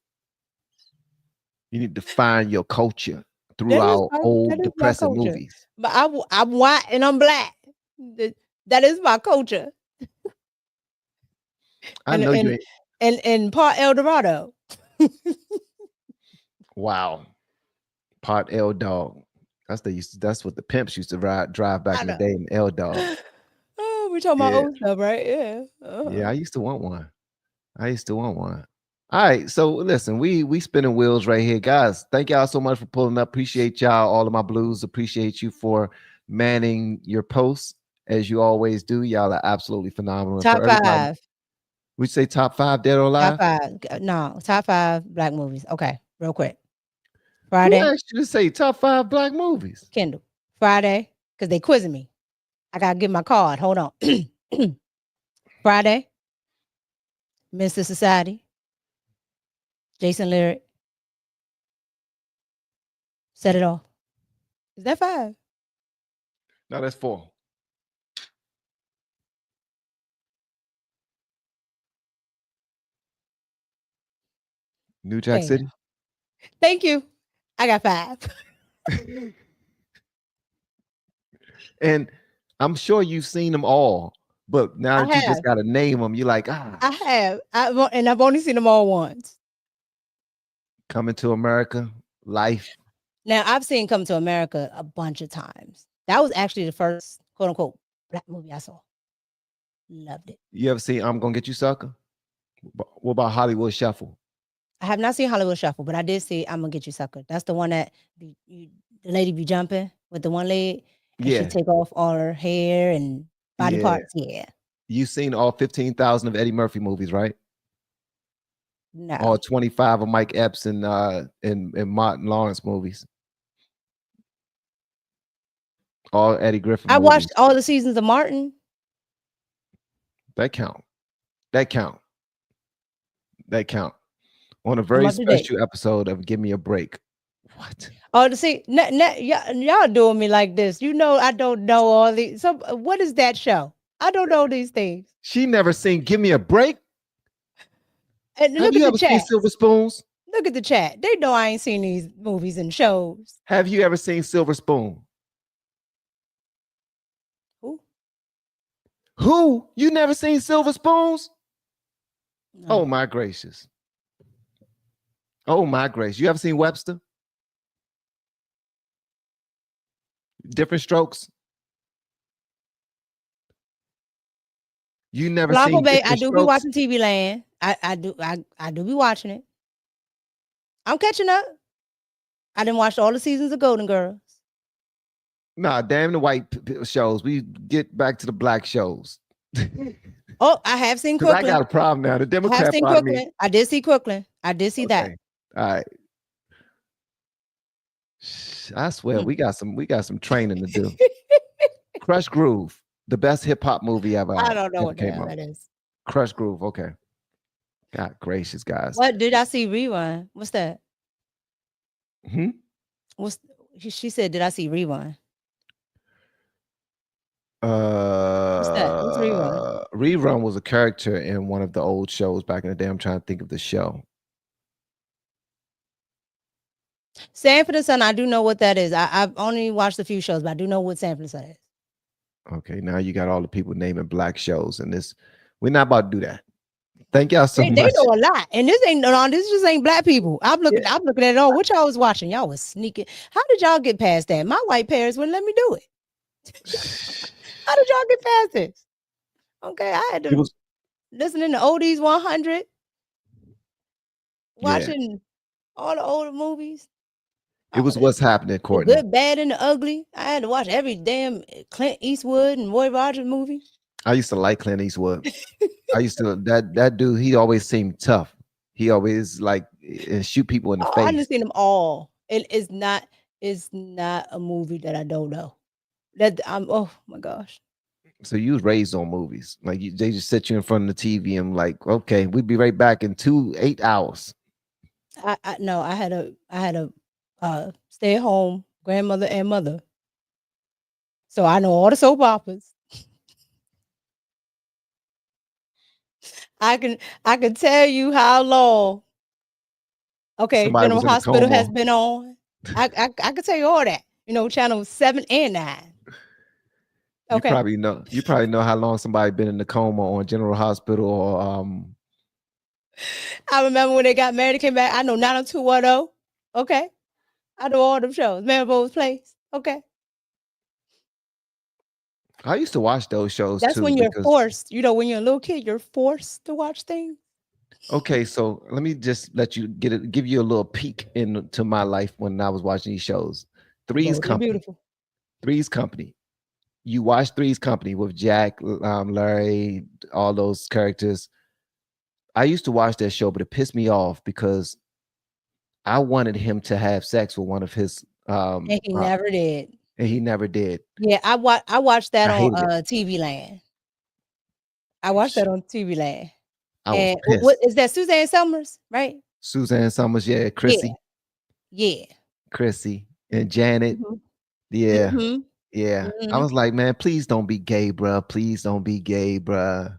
You need to find your culture through our old depressing movies. But I'm white and I'm black. That is my culture. I know you ain't. And part El Dorado. Wow. Part L Dog. That's what the pimps used to drive back in the day in L Dog. Oh, we're talking about old stuff, right? Yeah. Yeah, I used to want one. All right, so listen, we spinning wheels right here, guys. Thank y'all so much for pulling up. Appreciate y'all, all of my blues. Appreciate you for manning your posts as you always do. Y'all are absolutely phenomenal. Top 5. We say top 5 dead or alive. Top 5. No, top 5 black movies. Okay, real quick. Friday. Who asked you to say top 5 black movies? Kendall. Friday, because they quizzing me. I gotta get my card. Hold on. Friday. Mr. Society. Jason Lyric. Set It Off. Is that 5? No, that's 4. New Jack City. Thank you. I got 5. And I'm sure you've seen them all, but now that you just got to name them, you're like, I have. I've only seen them all once. Coming to America, Life. Now, I've seen Come to America a bunch of times. That was actually the first, quote unquote, black movie I saw. Loved it. You ever seen I'm Gonna Get You Sucker? What about Hollywood Shuffle? I have not seen Hollywood Shuffle, but I did see I'm Gonna Get You Sucker. That's the one that the lady be jumping with the one leg. And she take off all her hair and body parts. Yeah. You've seen all 15,000 of Eddie Murphy movies, right? No. All 25 of Mike Epps and Martin Lawrence movies. All Eddie Griffin movies. Watched all the seasons of Martin. That count. On a very special episode of Give Me a Break. What? Oh, see, y'all doing me like this. You know, I don't know all these. So, what is that show? I don't know these things. She never seen Give Me a Break. And Have you ever seen Silver Spoons? Look at the chat. They know I ain't seen these movies and shows. Have you ever seen Silver Spoon? Who? You never seen Silver Spoons? No. Oh my gracious. You ever seen Webster? Different Strokes? You never seen Bay, I do be watching TV Land. I do be watching it. I'm catching up. I didn't watch all the seasons of Golden Girls. Nah, damn the white shows. We get back to the black shows. Oh, I have seen Crooklyn. I got a problem now. The Democrat I have seen Crooklyn. I did see Crooklyn. I did see that. All right. I swear we got some training to do. Crush Groove, the best hip hop movie ever. I don't know what the hell that is. Crush Groove, okay. God gracious, guys. What did I see Rewind? What's that? Hmm? She said, did I see Rewind? What's that? What's Rerun? Rerun was a character in one of the old shows back in the day. I'm trying to think of the show. Sanford and Son, I do know what that is. I've only watched a few shows, but I do know what Sanford and Son is. Okay, now you got all the people naming black shows, and this we're not about to do that. Thank y'all so much. They know a lot, and this just ain't black people. I'm looking at it all. What y'all was watching? Y'all was sneaking. How did y'all get past that? My white parents wouldn't let me do it. How did y'all get past this? Okay, I had to listening to Oldies 100, watching all the older movies. It was What's Happening, Courtney. The Good, Bad, and the Ugly. I had to watch every damn Clint Eastwood and Roy Rogers movie. I used to like Clint Eastwood. I used to that dude. He always seemed tough. He always like shoot people in the face. I've seen them all. It's not a movie that I don't know. Oh my gosh. So you was raised on movies. Like they just set you in front of the TV and like, okay, we'll be right back in 8 hours. I had a stay at home grandmother and mother. So I know all the soap operas. I can tell you how long. Okay, Somebody General was in a Hospital coma. has been on. I can tell you all that. Channel 7 and 9. Okay. You probably know how long somebody been in the coma on General Hospital or I remember when they got married and came back. I know 90210. Okay. I know all them shows. Melrose Place. Okay. I used to watch those shows That's too. when you're forced. When you're a little kid, you're forced to watch things. Okay, so let me just give you a little peek into my life when I was watching these shows. Three's Company. You watch Three's Company with Jack, Larry, all those characters. I used to watch that show, but it pissed me off because I wanted him to have sex with one of his. And he never did. And he never did. Yeah, I watched that on TV Land. I watched that on TV Land. I was pissed. What is that? Suzanne Summers, right? Suzanne Summers, yeah. Chrissy. Yeah. Chrissy and Janet. Mm-hmm. Yeah. Mm-hmm. Yeah. Mm-hmm. I was like, man, please don't be gay, bruh. Please don't be gay, bruh.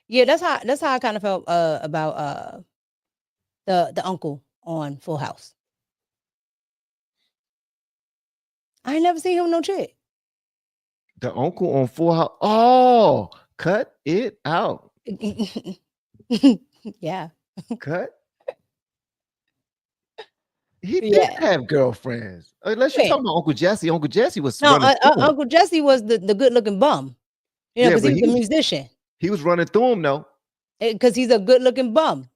Yeah, that's how I kind of felt about the uncle on Full House. I ain't never seen him with no chick. The uncle on Full House. Oh, cut it out. Yeah. Cut. He did have girlfriends. Unless you're talking about Uncle Jesse. Uncle Jesse was Uncle Jesse was the good looking bum. Because he was a musician. He was running through him though. Because he's a good looking bum.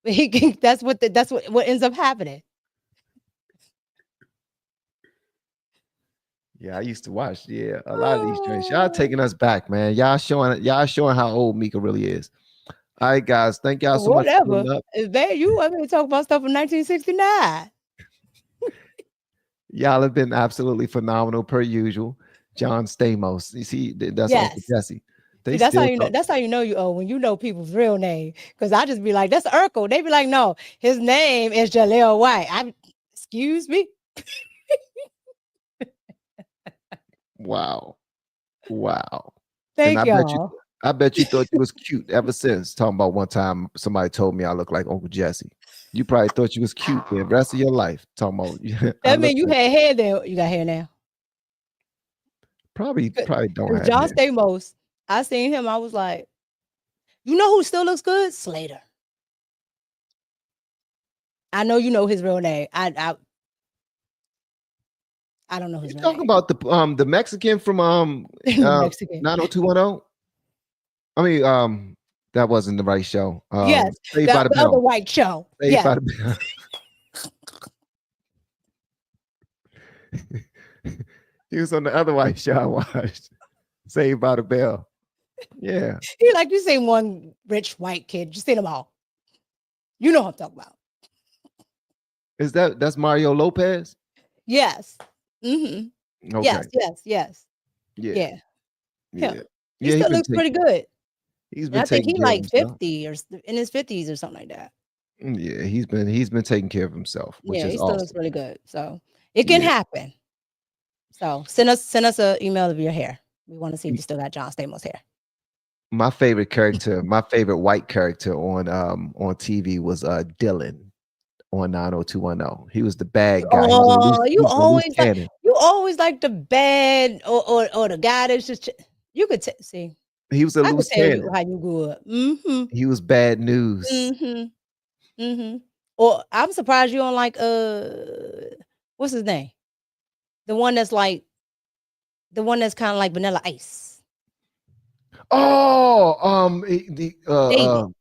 That's what ends up happening. Yeah, I used to watch. Yeah, a lot of these joints. Y'all taking us back, man. Y'all showing how old Mika really is. All right, guys. Thank y'all so much for pulling up. You want me to talk about stuff from 1969? Y'all have been absolutely phenomenal per usual. John Stamos. You see, that's Uncle Jesse. That's how you know you owe when you know people's real name. Because I just be like, that's Urkel. They be like, no, his name is Jaleel White. Excuse me. Wow. Thank y'all. I bet you thought you was cute ever since. Talking about one time somebody told me I look like Uncle Jesse. You probably thought you was cute the rest of your life. Talking about that mean you had hair then. You got hair now. Probably don't have John hair. Stamos. I seen him. I was like, you know who still looks good? Slater. I know you know his real name. I don't know his real name. Talking about the Mexican from Mexican. 90210. I mean, that wasn't the right show. Yes, the other white show. Yeah. He was on the other white show I watched. Saved by the Bell. Yeah. You say one rich white kid. You say them all. You know what I'm talking about. That's Mario Lopez? Yes. Mm-hmm. Okay. Yes. Yeah. Him. He still looks pretty good. He's And been I think taking he care of like himself. 50 or in his 50s or something like that. Yeah, he's been taking care of himself, which Yeah, is he still looks awesome. really good. So it can Yeah. happen. So send us an email of your hair. We want to see if you still got John Stamos hair. My favorite character, my favorite white character on TV was Dylan on 90210. He was the bad guy. He Oh, he was a loose cannon. you always like the bad or the guy that's just you could see. He was a I could loose tell you cannon. how you grew up. Mm-hmm. He was bad news. Mm-hmm. Mm-hmm. Or I'm surprised you don't like what's his name? The one that's kind of like Vanilla Ice. Oh, David,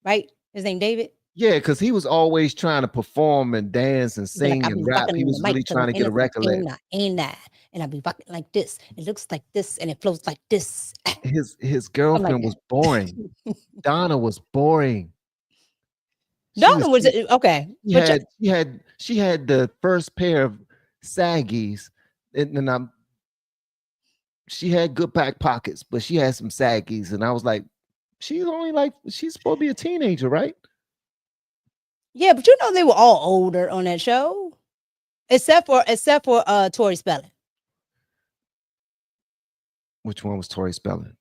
right? His name David. yeah, because he was always trying to perform and dance and He'd be like, sing I'll be and rap. rocking He the was mic really till trying I'm to get a record label. ain't I? And I'll be rocking like this. It looks like this and it flows like this. His like girlfriend was boring. Donna was boring. Donna was okay. She had the first pair of saggies, and she had good back pockets, but she had some saggies, and I was like, she's supposed to be a teenager, right? Yeah, but they were all older on that show, except for Tori Spelling. Which one was Tori Spelling?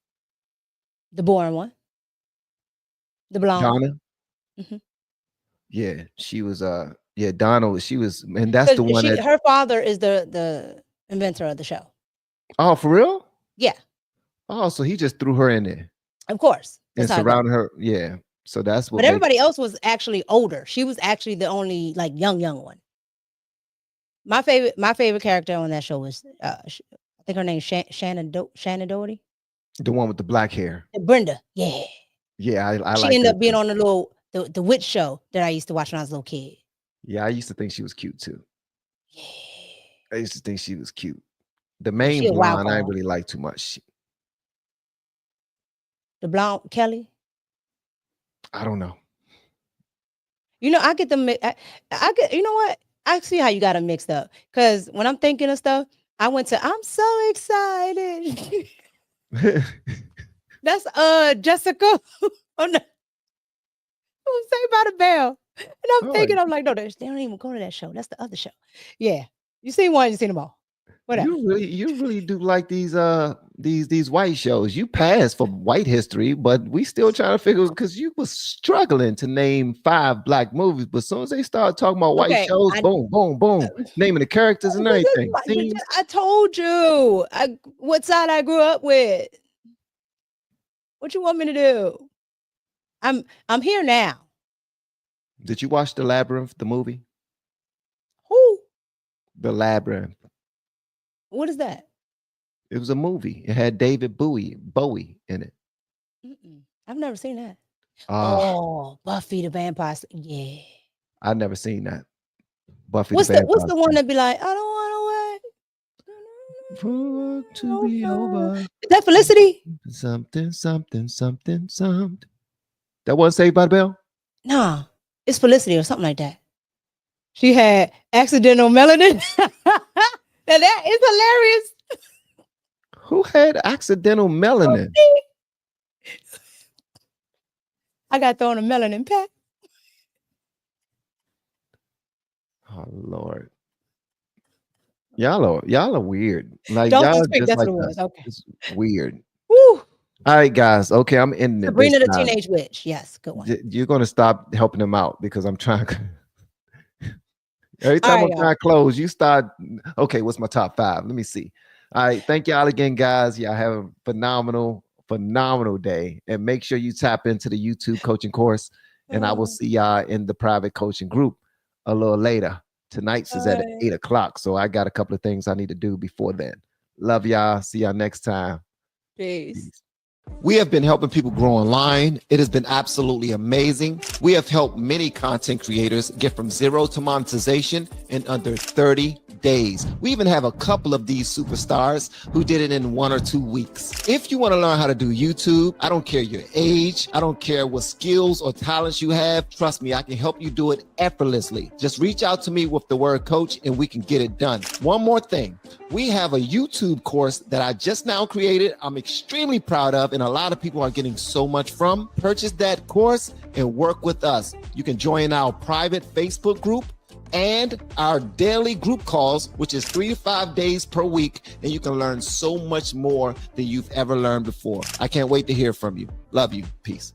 The boring one. The blonde. Donna. Mm-hmm. Yeah, she was. Donna. She was, and that's the one her father is the inventor of the show. Oh, for real? Yeah. Oh, so he just threw her in there. Of course. And surrounded her. Yeah. So that's what. But everybody else was actually older. She was actually the only like young one. My favorite character on that show was I think her name's Shannon Doherty. The one with the black hair. Brenda. Yeah. Yeah, I she like. She ended up being on the witch show that I used to watch when I was a little kid. Yeah, I used to think she was cute too. Yeah. I used to think she was cute. The main blonde I really like too much. The blonde Kelly. I don't know. I get them. I get. You know what? I see how you got them mixed up. Because when I'm thinking of stuff, I went to. I'm so excited. That's Jessica. Oh no. Saved by the Bell. And I'm thinking, I'm like, no, they don't even go to that show. That's the other show. Yeah. You seen one, you seen them all. Whatever. You really do like these white shows. You passed for white history, but we still trying to figure, because you was struggling to name 5 black movies. But as soon as they start talking about white shows, boom, boom, boom, naming the characters and everything. I told you what side I grew up with. What you want me to do? I'm here now. Did you watch The Labyrinth, the movie? Who? The Labyrinth. What is that? It was a movie. It had David Bowie in it. I've never seen that. Buffy the Vampire. Yeah. I've never seen that. Buffy What's the Vampire. What's the one that be like, I don't want to wait to be over. Is that Felicity? Something. That wasn't Saved by the Bell? Nah, it's Felicity or something like that. She had accidental melanin. And that is hilarious. Who had accidental melanin? I got thrown a melanin pack. Oh Lord. Y'all are weird. Like Don't y'all speak, just that's like what it was. Okay. It's weird. Woo. All right, guys. Okay, I'm ending it. Sabrina the Teenage Witch. Yes, good one. You're gonna stop helping them out because I'm trying. Every time I'm trying to close, you start. Okay, what's my top 5? Let me see. All right, thank y'all again, guys. Y'all have a phenomenal day, and make sure you tap into the YouTube coaching course. And I will see y'all in the private coaching group a little later. Tonight's is at 8 o'clock, so I got a couple of things I need to do before then. Love y'all. See y'all next time. Peace. We have been helping people grow online. It has been absolutely amazing. We have helped many content creators get from 0 to monetization in under 30 days. We even have a couple of these superstars who did it in 1 or 2 weeks. If you want to learn how to do YouTube, I don't care your age, I don't care what skills or talents you have, trust me, I can help you do it effortlessly. Just reach out to me with the word coach and we can get it done. One more thing, we have a YouTube course that I just now created. I'm extremely proud of, and a lot of people are getting so much from. Purchase that course and work with us. You can join our private Facebook group and our daily group calls, which is 3 to 5 days per week, and you can learn so much more than you've ever learned before. I can't wait to hear from you. Love you. Peace.